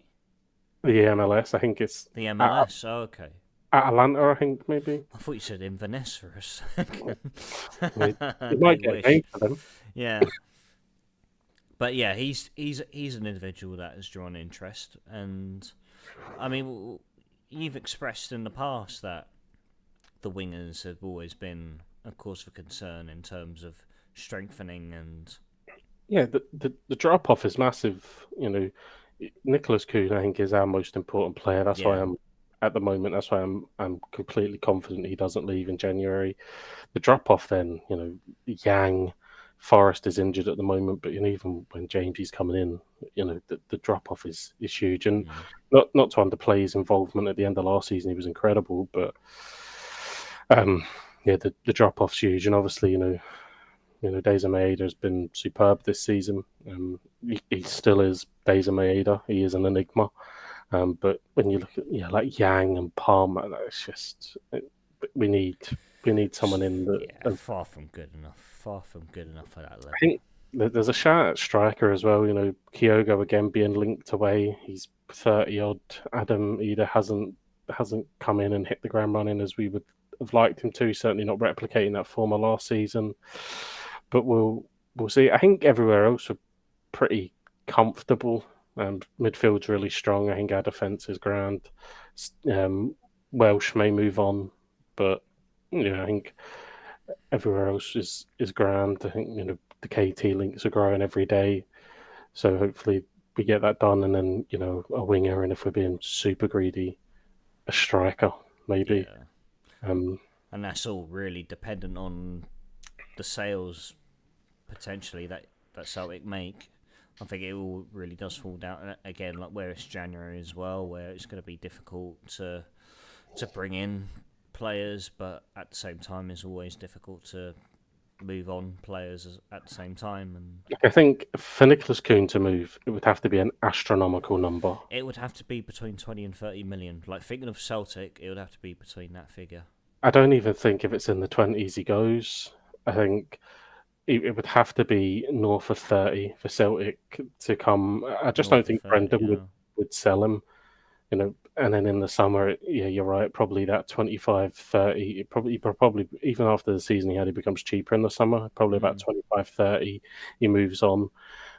the MLS. I think it's The MLS. Oh, okay. Atlanta. I think maybe. I thought you said Inverness for a second. You They might get a game wish. for them. Yeah. But yeah, he's an individual that has drawn interest, and I mean, you've expressed in the past that the wingers have always been a cause for concern in terms of strengthening and Yeah, the drop off is massive. Nicholas Kuhn, I think, is our most important player. That's why yeah, I'm at the moment. That's why I'm completely confident he doesn't leave in January. The drop off, then Yang, Forrest is injured at the moment, but even when Jamesy's coming in, the drop off is huge. And not to underplay his involvement at the end of last season, he was incredible, but yeah, the drop off's huge. And obviously, Deza Maeda has been superb this season. He still is Deza Maeda. He is an enigma. But when you look at like Yang and Palmer, it's just we need someone in that. far from good enough. Far from good enough for that I level. think there's a shout at striker as well. Kyogo again being linked away. He's 30 odd. Adam either hasn't come in and hit the ground running as we would have liked him to. Certainly not replicating that form of last season. But we'll see. I think everywhere else are pretty comfortable. Midfield's really strong. I think our defence is grand. Welsh may move on, but I think everywhere else is grand. I think the KT links are growing every day, so hopefully we get that done, and then a winger, and if we're being super greedy, a striker maybe. Yeah, Um, and that's all really dependent on the sales potentially that Celtic make. I think it all really does fall down again, like where it's January as well, where it's going to be difficult to bring in players, but at the same time, it's always difficult to move on players at the same time. And I think for Nicholas Kuhn to move, it would have to be an astronomical number. it would have to be between 20 and 30 million. Like thinking of Celtic, it would have to be between that figure. I don't even think if it's in the 20s he goes. I think it would have to be north of 30 for Celtic to come. I just don't North of think 30, Brendan yeah. would sell him. And then in the summer, yeah, you're right, probably that 25, 30. Probably even after the season he had, he becomes cheaper in the summer, probably about Mm. 25, 30. He moves on.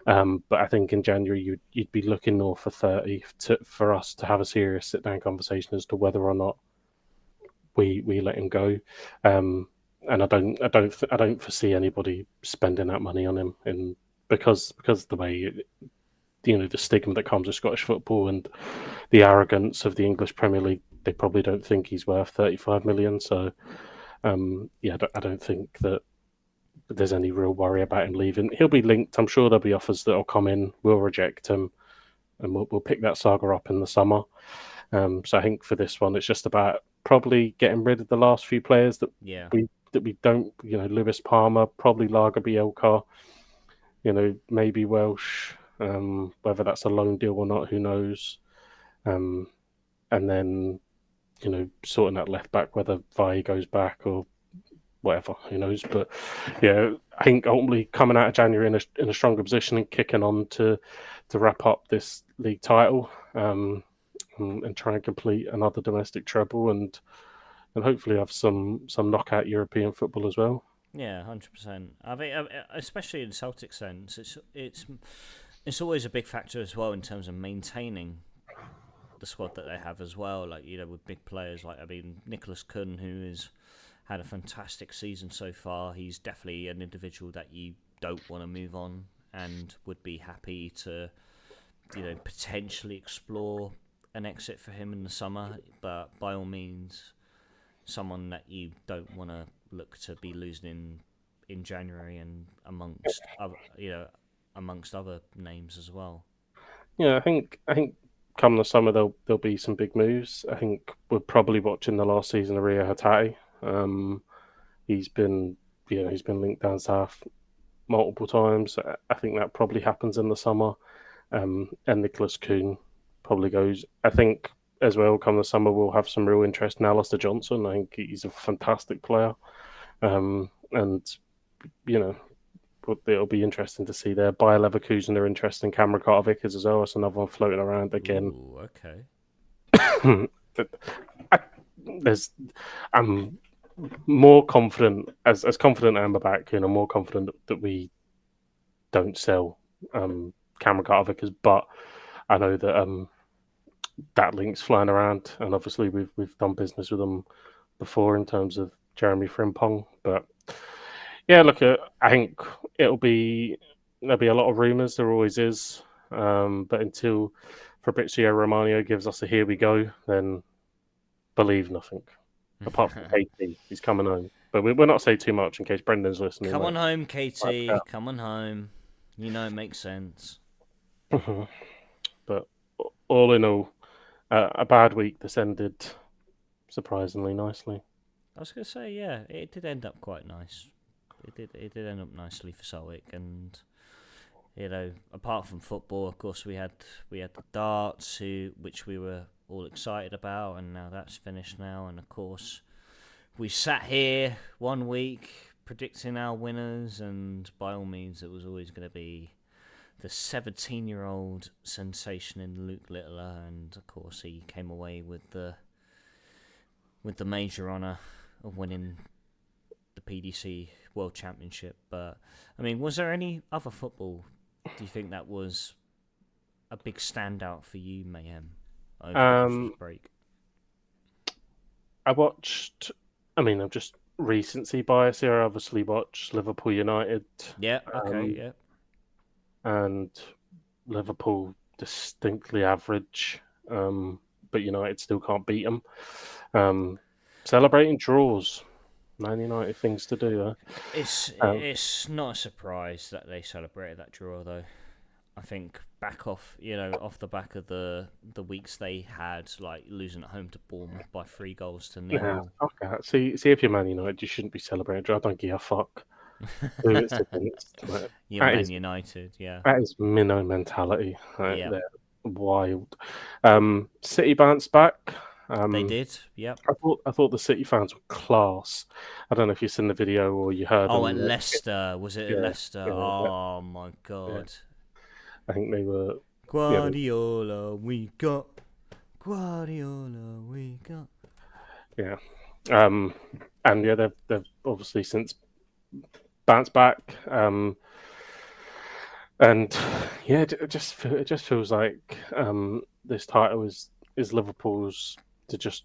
But I think in January you'd be looking north of 30 for us to have a serious sit down conversation as to whether or not we let him go. And I don't foresee anybody spending that money on him, and because the way the stigma that comes with Scottish football and the arrogance of the English Premier League, they probably don't think he's worth 35 million. So yeah, I don't think that there's any real worry about him leaving. He'll be linked. I'm sure there'll be offers that'll come in. We'll reject him, and we'll pick that saga up in the summer. So I think for this one, it's just about probably getting rid of the last few players Yeah. we don't. Lewis Palmer, probably Lager Bielka. Maybe Welsh. Whether that's a loan deal or not, who knows? Um, and then sorting that left back, whether Vi goes back or whatever, who knows? But yeah, I think ultimately coming out of January in a stronger position and kicking on to wrap up this league title, and try and complete another domestic treble, and hopefully have some knockout European football as well. Yeah, 100%. I think, especially in Celtic sense, it's always a big factor as well in terms of maintaining the squad that they have as well. Like with big players like Nicholas Kuhn, who has had a fantastic season so far. He's definitely an individual that you don't want to move on, and would be happy to potentially explore an exit for him in the summer. But by all means, someone that you don't want to look to be losing in January and amongst other names as well. Yeah, I think come the summer there'll be some big moves. I think we're probably watching the last season of Rio Hatate. He's been he's been linked down south multiple times. I think that probably happens in the summer. And Nicholas Kuhn probably goes. I think as well come the summer we'll have some real interest in Alistair Johnson. I think he's a fantastic player. And you know it'll be interesting to see there. Bayer Leverkusen are interested in Cameron Carter-Vickers as well. That's another one floating around again. Ooh, okay. I, there's, I'm more confident as confident I am about Kuhn. I'm more confident that we don't sell Cameron Carter-Vickers, but I know that that link's flying around, and obviously we've done business with them before in terms of Jeremy Frimpong. But yeah, look, I think there'll be a lot of rumours. There always is, but until Fabrizio Romano gives us a here we go, then believe nothing. Apart from KT, he's coming home. But we're not saying too much in case Brendan's listening. Come Like, on home, KT. Come on home. It makes sense. but all in all, a bad week descended surprisingly nicely. I was gonna say, yeah, it did end up quite nice. It did end up nicely for Celtic, and apart from football, of course, we had the darts, which we were all excited about, and now that's finished now. And of course, we sat here 1 week predicting our winners, and by all means, it was always going to be the 17-year-old sensation in Luke Littler, and of course, he came away with the major honour of winning the PDC World Championship. But was there any other football? Do you think that was a big standout for you, Mayhem, over the Christmas break? I watched. I'm just recency bias here. I obviously watched Liverpool United, Yeah. Okay. um, Yeah. and Liverpool distinctly average, but United still can't beat them. Celebrating draws, Man United things to do there. It's not a surprise that they celebrated that draw, though. I think off the back of the weeks they had, like losing at home to Bournemouth by 3 goals to 0. Fuck that. See, if you're Man United, you shouldn't be celebrating draw. I don't give a fuck who it's against. Like, You're that Man is United, yeah. that is minnow mentality. Like, Yeah, they're wild. City bounced back. they Um, did. Yep. I thought the City fans were class. I don't know if you've seen the video or you heard Oh, at them. Leicester. Was it at Yeah, Leicester? yeah, Oh my yeah. god. I think they were. Yeah, Guardiola, we got. Guardiola, we got. yeah. Um, and yeah, they've obviously since bounced back. And yeah, it just feels like this title is Liverpool's to just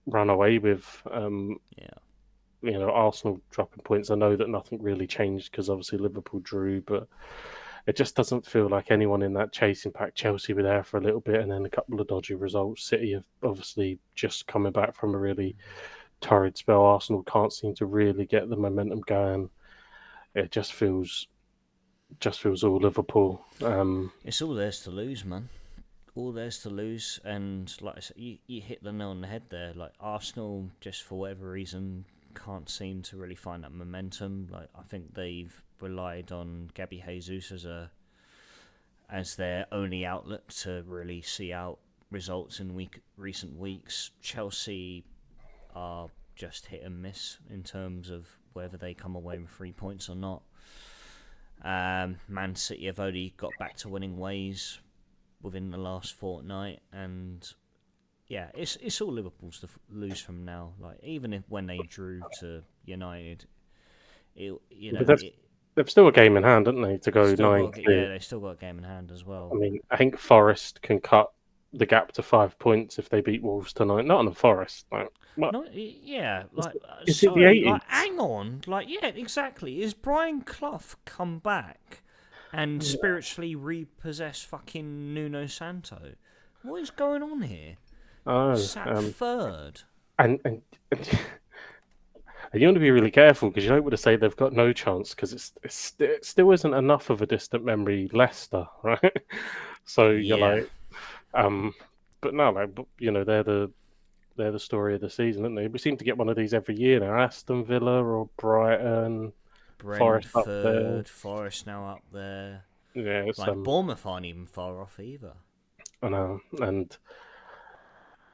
run away with. Yeah. Arsenal dropping points. I know that nothing really changed because obviously Liverpool drew, but it just doesn't feel like anyone in that chasing pack. Chelsea were there for a little bit, and then a couple of dodgy results. City have obviously just coming back from a really torrid spell. Arsenal can't seem to really get the momentum going. It just feels all Liverpool. It's all theirs to lose, man. All theirs to lose, and like I said, you hit the nail on the head there. Like Arsenal, just for whatever reason, can't seem to really find that momentum. Like I think they've relied on Gabby Jesus as their only outlet to really see out results in recent weeks. Chelsea are just hit and miss in terms of whether they come away with 3 points or not. Man City have only got back to winning ways within the last fortnight, and yeah, it's all Liverpool's to lose from now. Like even if when they drew to United, But they've still a game in hand, haven't they, to go still 9 got clear? they still got a game in hand as I well. mean, I think Forest can cut the gap to 5 points if they beat Wolves tonight. Not on the Forest. Like, what? No, yeah, Is, like is it the sorry, like 80s? hang on, like yeah, exactly. Is Brian Clough come back and spiritually repossess fucking Nuno Santo? What is going on here? Oh, Sat third. and you want to be really careful because you don't want to say they've got no chance because it still isn't enough of a distant memory. Leicester, right? So you're Yeah, like, um, but no, like, they're the story of the season, aren't they? We seem to get one of these every year now. Aston Villa or Brighton, Forest up there. Brentford, Forest now up there. Yeah, it's Like Bournemouth aren't even far off either. I know, and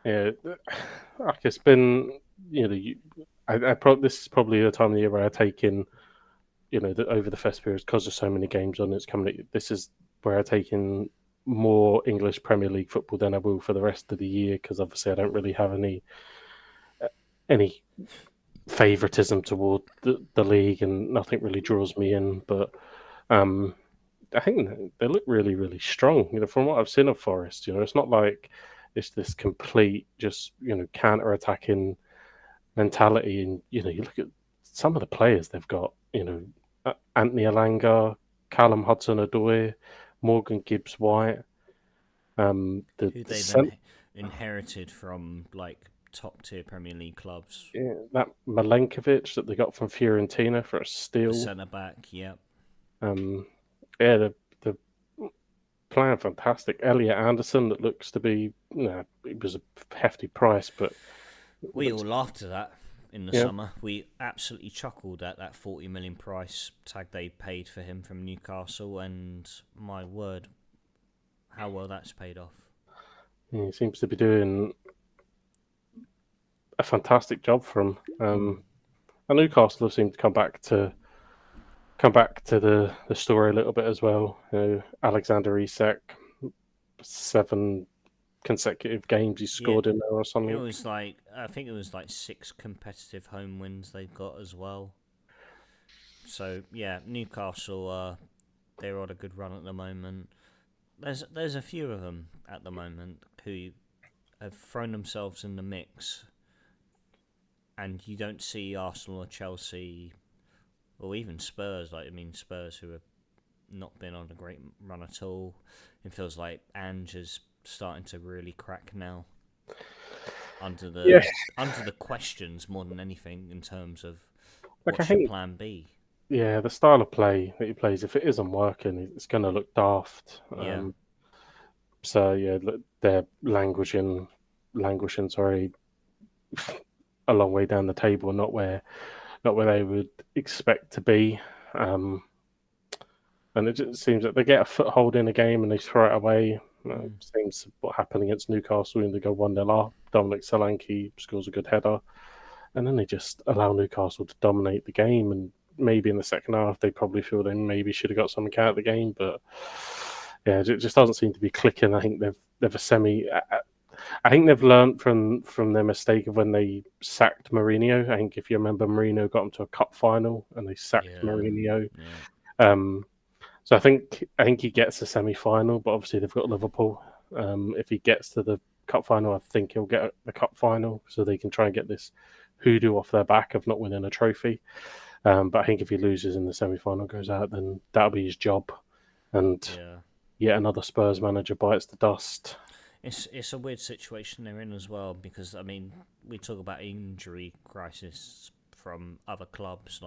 yeah, like it's been, this is probably the time of the year where I take in, over the festive period because there's so many games on. It's coming. This is where I take in more English Premier League football than I will for the rest of the year because obviously I don't really have any favoritism toward the league and nothing really draws me in. But um, I think they look really, really strong. From what I've seen of Forest, it's not like it's this complete just counter-attacking mentality. And you look at some of the players they've got. Anthony Alanga, Callum Hudson-Odoi, Morgan Gibbs-White. The Who the they cent- then inherited from like top tier Premier League clubs. yeah, that Milenkovic that they got from Fiorentina for a The steal. centre back, yep. Um, yeah, the playing fantastic. Elliot Anderson, that looks to be, it was a hefty price, but We looks, all laughed at that in the yeah, summer. We absolutely chuckled at that 40 million price tag they paid for him from Newcastle, and my word, how well that's paid off. he seems to be doing a fantastic job for him. And Newcastle have seemed to come back to the story a little bit as well. Alexander Isak, 7 consecutive games he Yeah, scored in there or it something. was like I think it was like 6 competitive home wins they've got as well. So yeah, Newcastle they're on a good run at the moment. There's a few of them at the moment who have thrown themselves in the mix and you don't see Arsenal or Chelsea or even Spurs. Spurs who have not been on a great run at all. It feels like Ange is starting to really crack now under Yeah, the questions more than anything in terms of like I what's your think, plan B. yeah, the style of play that he plays, if it isn't working, it's going to look daft. Yeah, So yeah, they're languishing, sorry, a long way down the table, not where they would expect to be. Um, and it just seems that they get a foothold in a game and they throw it away. Seems what happened against Newcastle when they go 1-0 up. Dominic Solanke scores a good header, and then they just allow Newcastle to dominate the game. And maybe in the second half, they probably feel they maybe should have got something out of the game, but yeah, it just doesn't seem to be clicking. I think they've a semi. I think they've learned from their mistake of when they sacked Mourinho. I think if you remember, Mourinho got them to a cup final and they sacked yeah, Mourinho. yeah, Um, so I think he gets a semi final, but obviously they've got Liverpool. If he gets to the cup final, I think he'll get the cup final, so they can try and get this hoodoo off their back of not winning a trophy. But I think if he loses in the semi final, goes out, then that'll be his job, and yeah. yet another Spurs manager bites the dust. It's a weird situation they're in as well because we talk about injury crisis from other clubs.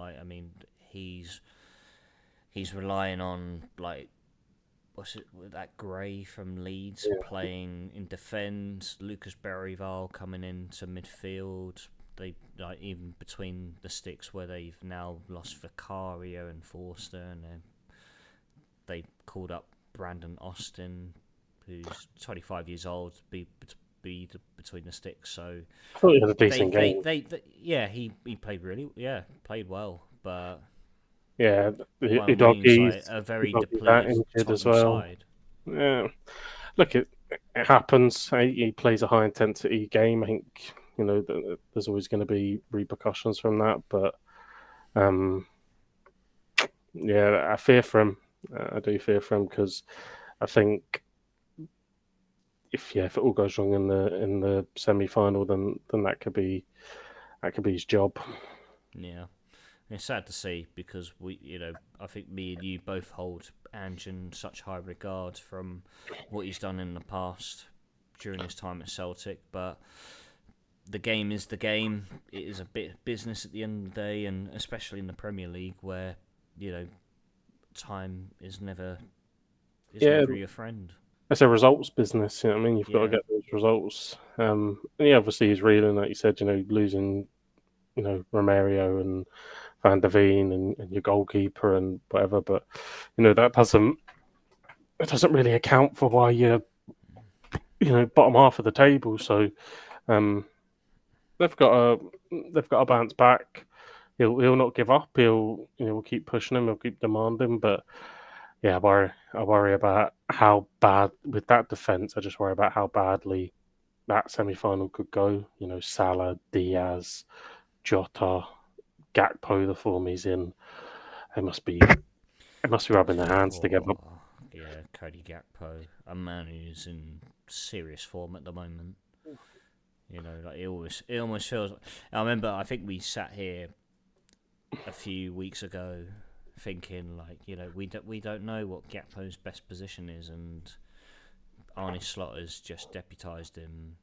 He's relying on what's it with that Gray from Leeds Yeah, playing in defence, Lucas Berryvale coming into midfield. They even between the sticks where they've now lost Vicario and Forster, and they called up Brandon Austin, who's 25 years old, to be between the sticks. So I thought he had a decent game. yeah, he played well, but Yeah, by all means, like Udogi's a very out depleted injured as Tottenham well. side. Yeah, look, it happens. He plays a high intensity game. I think there's always going to be repercussions from that, but um, yeah, I fear for him. I do fear for him because I think if it all goes wrong in the semi final, then that could be his job. Yeah, it's sad to see because I think me and you both hold Ange in such high regard from what he's done in the past during his time at Celtic, but the game is the game. It is a bit of business at the end of the day, and especially in the Premier League where time is never Yeah, your friend. it's a results business. You know what I mean? You've got to Yeah, get those results. And yeah, obviously he's reeling, like you said. Losing Romario and Van der Veen and your goalkeeper and whatever, but that doesn't really account for why you're bottom half of the table. So um, they've got to bounce back. He'll not give up. We'll keep pushing him. He'll keep demanding. But yeah, I worry about how bad with that defense. I just worry about how badly that semi final could go. Salah, Diaz, Jota, Gakpo, the form he's in. They must be rubbing their hands together. oh, yeah, Cody Gakpo, a man who's in serious form at the moment. It almost feels. I remember. I think we sat here a few weeks ago, thinking we don't know what Gakpo's best position is, and Arne Slotter's just deputised him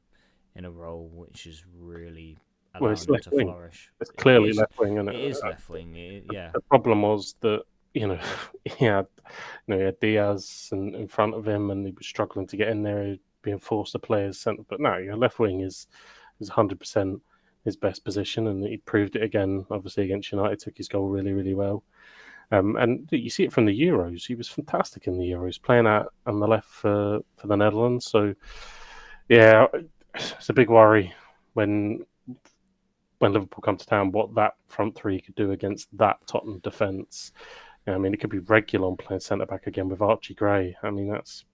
in a role which is really Well, it's allowing him left to wing. flourish. It's It clearly is. left wing, and It is left wing. Yeah. the problem was that he had he had Diaz in front of him, and he was struggling to get in there, being forced to play as centre. But no, left wing is 100% his best position, and he proved it again. Obviously against United, took his goal really really well. And you see it from the Euros. He was fantastic in the Euros, playing out on the left for the Netherlands. So yeah, it's a big worry when Liverpool come to town, what that front three could do against that Tottenham defence. I mean, it could be Regulon playing centre back again with Archie Gray. I mean, that's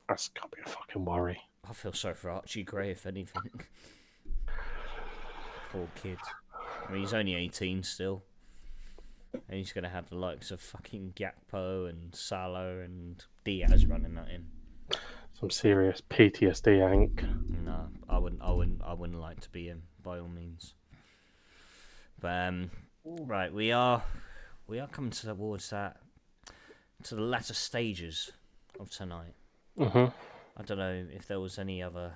got to be a fucking worry. I feel sorry for Archie Gray, if anything. Poor kid. He's only 18 still. And he's going to have the likes of fucking Gakpo and Salah and Diaz running at him. Some serious PTSD, I think. No, I wouldn't like to be him, by all means. Right, we are coming towards that, to the latter stages of tonight. Mm-hmm. I don't know if there was any other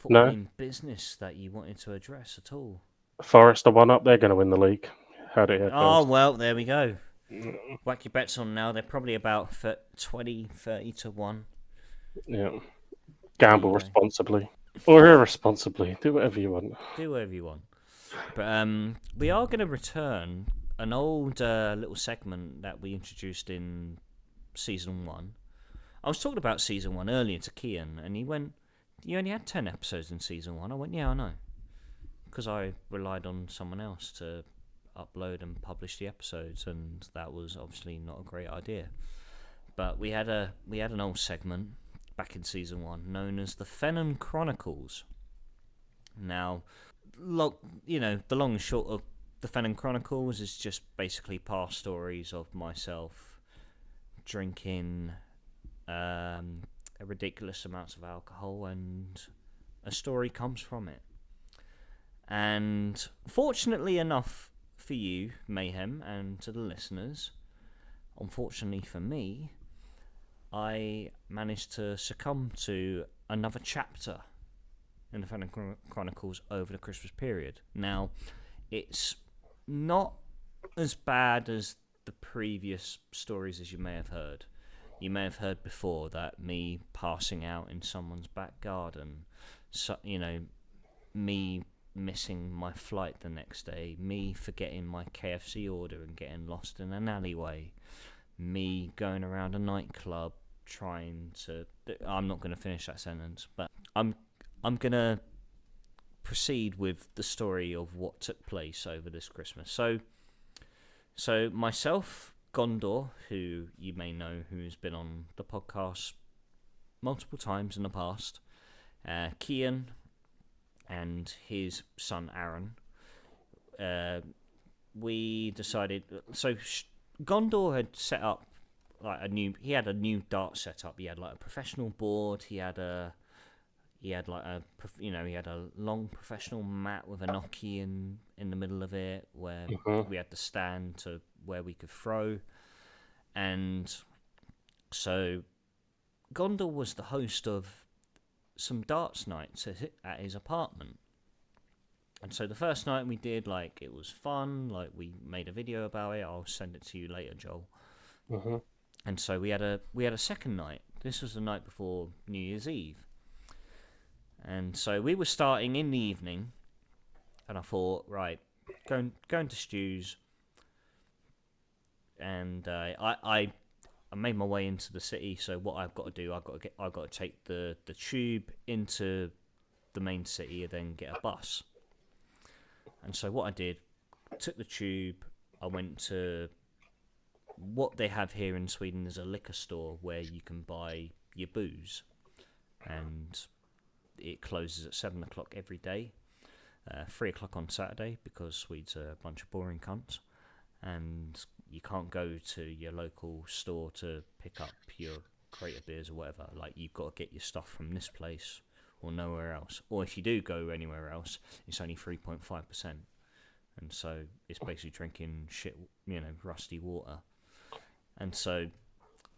No, footballing business that you wanted to address at all. Forest are 1 up. They're going to win the league. Heard it here Oh, first. well, there we go. Whack your bets on now. They're probably about 20, 30 to 1. Yeah. There Gamble you go. responsibly. Or irresponsibly. Do whatever you want. Do whatever you want. But we are going to return an old little segment that we introduced in Season 1. I was talking about Season 1 earlier to Kian, and he went, "You only had 10 episodes in Season 1. I went, "Yeah, I know." Because I relied on someone else to upload and publish the episodes, and that was obviously not a great idea. But we had an old segment back in Season 1 known as the Fenham Chronicles. Now, the long and short of the Fenham Chronicles is just basically past stories of myself drinking a ridiculous amounts of alcohol, and a story comes from it. And fortunately enough for you, Mayhem, and to the listeners, unfortunately for me, I managed to succumb to another chapter in the Fenham Chronicles over the Christmas period. Now, it's not as bad as the previous stories as you may have heard. You may have heard before that me passing out in someone's back garden, me missing my flight the next day, me forgetting my KFC order and getting lost in an alleyway, me going around a nightclub trying to... I'm not going to finish that sentence, but I'm going to proceed with the story of what took place over this Christmas. So myself, Gondor, who you may know, who's been on the podcast multiple times in the past, Kian and his son Aaron, we decided... So Gondor had set up like he had a new dart setup. He had like a professional board. He had a long professional mat with a gnocchi in the middle of it, where we had the stand to where we could throw. And so Gondor was the host of some darts nights at his apartment. And so the first night we did, like, it was fun. Like, we made a video about it. I'll send it to you later, Joel. Mm-hmm. And so we had a second night. This was the night before New Year's Eve. And so we were starting in the evening, and I thought, right, going to Stu's, and I made my way into the city. So what I've got to do, I've got to take the tube into the main city and then get a bus. And so what I did, took the tube. I went to what they have here in Sweden is a liquor store where you can buy your booze, and it closes at 7 o'clock every day, 3 o'clock on Saturday, because Swedes are a bunch of boring cunts, and you can't go to your local store to pick up your crate of beers or whatever. Like, you've got to get your stuff from this place or nowhere else. Or if you do go anywhere else, it's only 3.5%. And so it's basically drinking shit, rusty water. And so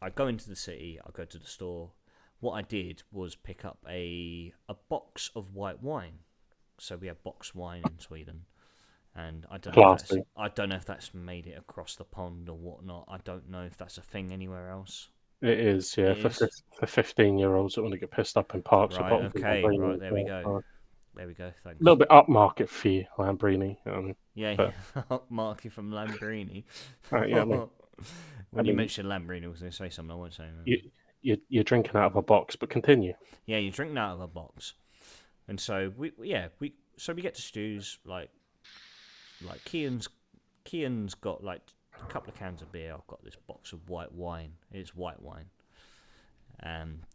I go into the city, I go to the store. What I did was pick up a box of white wine. So we have box wine in Sweden. And I don't know if that's made it across the pond or whatnot. I don't know if that's a thing anywhere else. It is, yeah, for 15-year-olds that want to get pissed up in parks. Right, okay, right, there we go. There we go, thanks. A little bit upmarket for you, Lambrini. Upmarket from Lambrini. When you mentioned Lambrini, I was going to say something I won't say. You're drinking out of a box, but continue. Yeah, you're drinking out of a box. And so we get to Stu's, like Kian's got like a couple of cans of beer. I've got this box of white wine. It's white wine.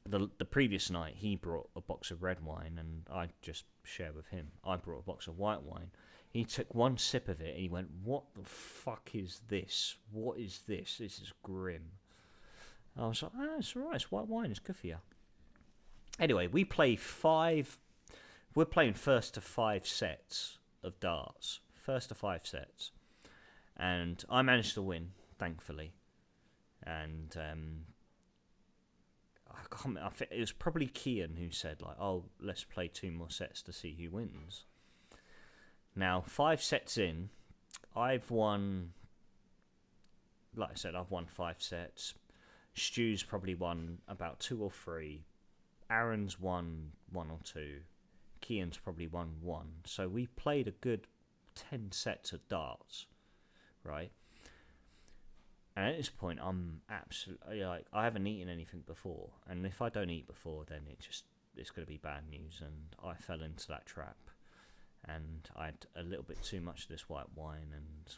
The previous night he brought a box of red wine, and I just shared with him. I brought a box of white wine. He took one sip of it and he went, "What the fuck is this? What is this? This is grim." I was like, "It's alright. It's white wine. It's good for you." Anyway, we're playing first to 5 sets of darts first of 5 sets, and I managed to win, thankfully. And I think it was probably Kian who said, like, "Oh, let's play 2 more sets to see who wins." Now, 5 sets in, I've won. Like I said, I've won 5 sets. Stu's probably won about 2 or 3. Aaron's won 1 or 2. Kian's probably won 1. So we played a good 10 sets of darts, right? And at this point, I'm absolutely like, I haven't eaten anything before, and if I don't eat before, then it's going to be bad news. And I fell into that trap, and I had a little bit too much of this white wine, and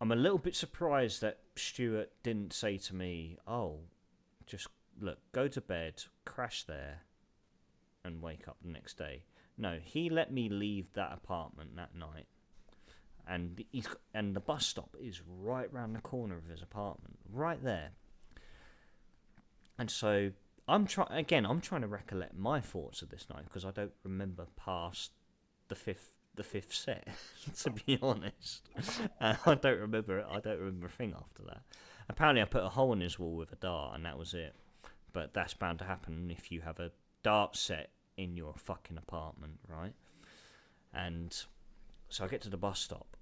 I'm a little bit surprised that Stuart didn't say to me, "Oh, just look, go to bed, crash there, and wake up the next day." No, he let me leave that apartment that night. And the bus stop is right round the corner of his apartment, right there. And so I'm trying to recollect my thoughts of this night, because I don't remember past the fifth set, to be honest. I don't remember a thing after that. Apparently, I put a hole in his wall with a dart, and that was it. But that's bound to happen if you have a dart set in your fucking apartment, right? And so I get to the bus stop,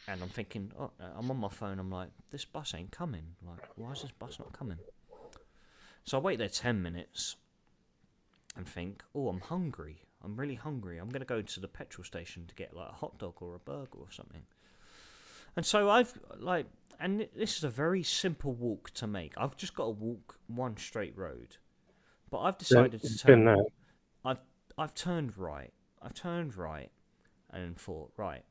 and I'm thinking, I'm on my phone, I'm like, this bus ain't coming. Like, why is this bus not coming? So I wait there 10 minutes and think, I'm hungry. I'm really hungry. I'm going to go to the petrol station to get like a hot dog or a burger or something. And so and this is a very simple walk to make. I've just got to walk one straight road. But I've decided to turn. I've turned right. And thought, right,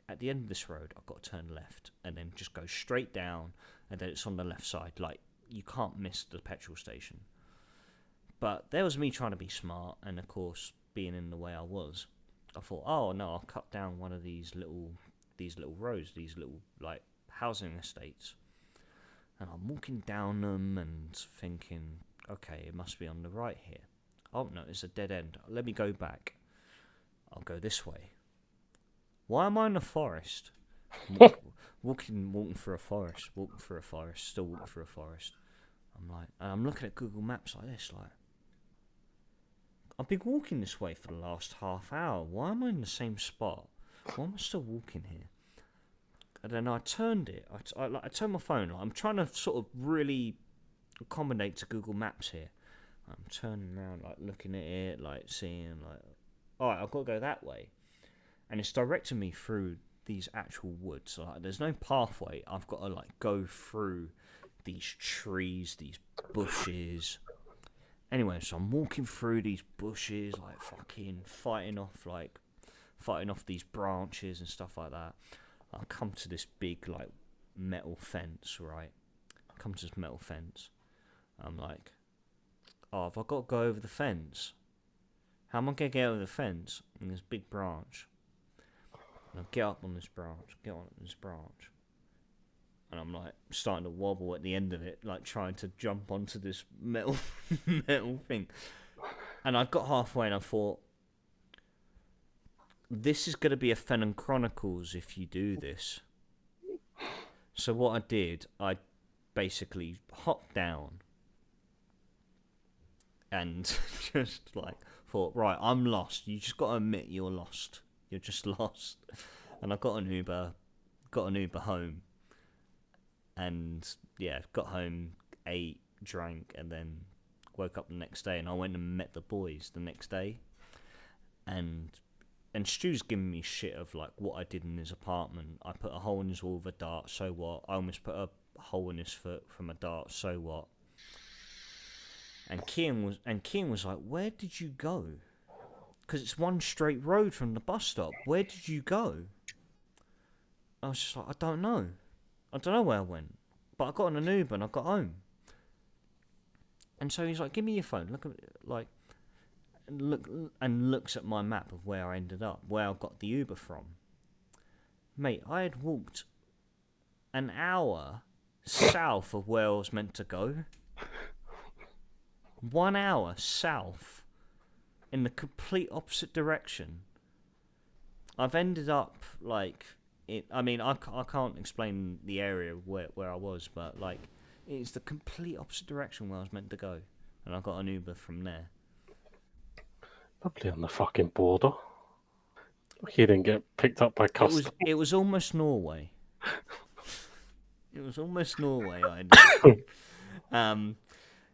at the end of this road, I've got to turn left, and then just go straight down, and then it's on the left side. Like, you can't miss the petrol station. But there was me trying to be smart, and of course, being in the way I was, I thought, oh no, I'll cut down one of these little roads, these little like housing estates, and I'm walking down them and thinking, okay, it must be on the right here. Oh no, it's a dead end. Let me go back. I'll go this way. Why am I in the forest? Walking through a forest, still walking through a forest. I'm looking at Google Maps like this, like, I've been walking this way for the last half hour. Why am I in the same spot? Why am I still walking here? And then I turned it. I turned my phone. I'm trying to sort of really accommodate to Google Maps here. I'm turning around, like looking at it, like seeing, like, all right, I've got to go that way. And it's directing me through these actual woods. Like, there's no pathway. I've got to like go through these trees, these bushes. Anyway, so I'm walking through these bushes, like fucking fighting off these branches and stuff like that. I come to this big like metal fence, right? I'm like, have I got to go over the fence? How am I going to get over the fence? And this big branch. And I get on this branch. And I'm like starting to wobble at the end of it, like trying to jump onto this metal thing. And I got halfway and I thought, this is going to be a Fenton Chronicles if you do this. So what I did, I basically hopped down and just like thought, right, I'm lost. You just got to admit you're lost. You're just lost. And I got an Uber home. And yeah, got home, ate, drank, and then woke up the next day. And I went and met the boys the next day. And Stu's giving me shit of like what I did in his apartment. I put a hole in his wall with a dart, so what? I almost put a hole in his foot from a dart, so what? And Kian was like, where did you go? Because it's one straight road from the bus stop. Where did you go? I was just like, I don't know where I went. But I got on an Uber and I got home. And so he's like, give me your phone. Look at like, looks at my map of where I ended up, where I got the Uber from. Mate, I had walked an hour south of where I was meant to go. 1 hour south in the complete opposite direction. I've ended up like I mean, I can't explain the area where I was, but like it's the complete opposite direction where I was meant to go, and I got an Uber from there. Probably on the fucking border. He didn't get picked up by customs. It was almost Norway. It was almost Norway. I ended up in.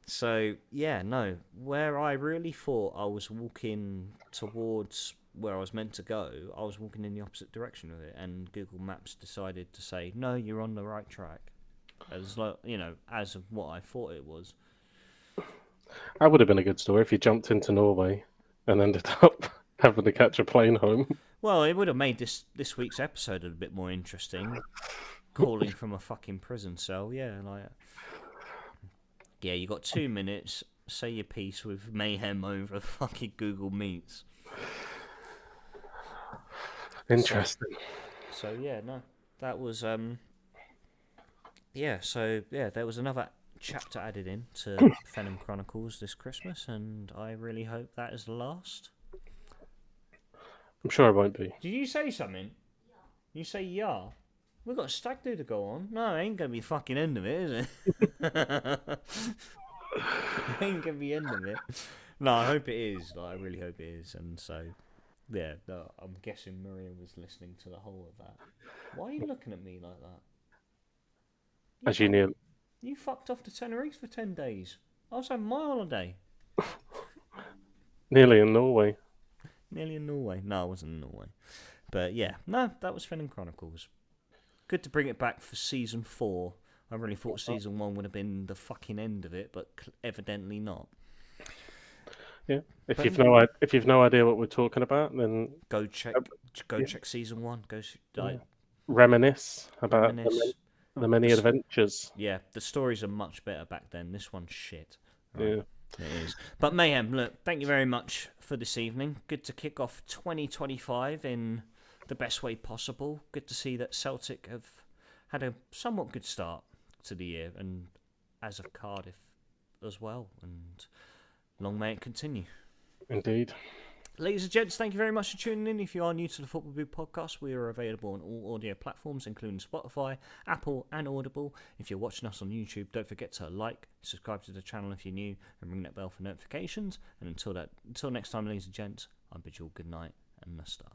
So yeah, no. Where I really thought I was walking towards where I was meant to go, I was walking in the opposite direction of it, and Google Maps decided to say, "No, you're on the right track." As like as of what I thought it was. That would have been a good story if you jumped into Norway and ended up having to catch a plane home. Well, it would have made this week's episode a bit more interesting. Calling from a fucking prison cell, yeah, like. Yeah, you got 2 minutes. Say your piece with mayhem over fucking Google Meets. Interesting. So yeah, no, that was yeah. So yeah, there was another chapter added in to Fenham Chronicles this Christmas, and I really hope that is the last. I'm sure it won't be. Did you say something? Yeah. You say yeah. We've got a stag do to go on. No, it ain't gonna be the fucking end of it, is it? It ain't gonna be the end of it. No, I hope it is. Like, I really hope it is. And so, yeah, no, I'm guessing Maria was listening to the whole of that. Why are you looking at me like that? As you knew. You fucked off to Tenerife for 10 days. I was on my holiday. Nearly in Norway. Nearly in Norway. No, I wasn't in Norway. But yeah, no, that was Fenham Chronicles. Good to bring it back for season 4. I really thought season 1 would have been the fucking end of it, but evidently not. Yeah. If you've no idea what we're talking about, then go check check season 1. Reminisce about the many adventures. Yeah, the stories are much better back then. This one's shit. Right? Yeah. It is. But Mayhem, look, thank you very much for this evening. Good to kick off 2025 in the best way possible. Good to see that Celtic have had a somewhat good start to the year, and as of Cardiff as well. And long may it continue. Indeed. Ladies and gents, thank you very much for tuning in. If you are new to the Football Booth podcast, we are available on all audio platforms, including Spotify, Apple, and Audible. If you're watching us on YouTube, don't forget to like, subscribe to the channel if you're new, and ring that bell for notifications. And until next time, ladies and gents, I bid you all good night and a star.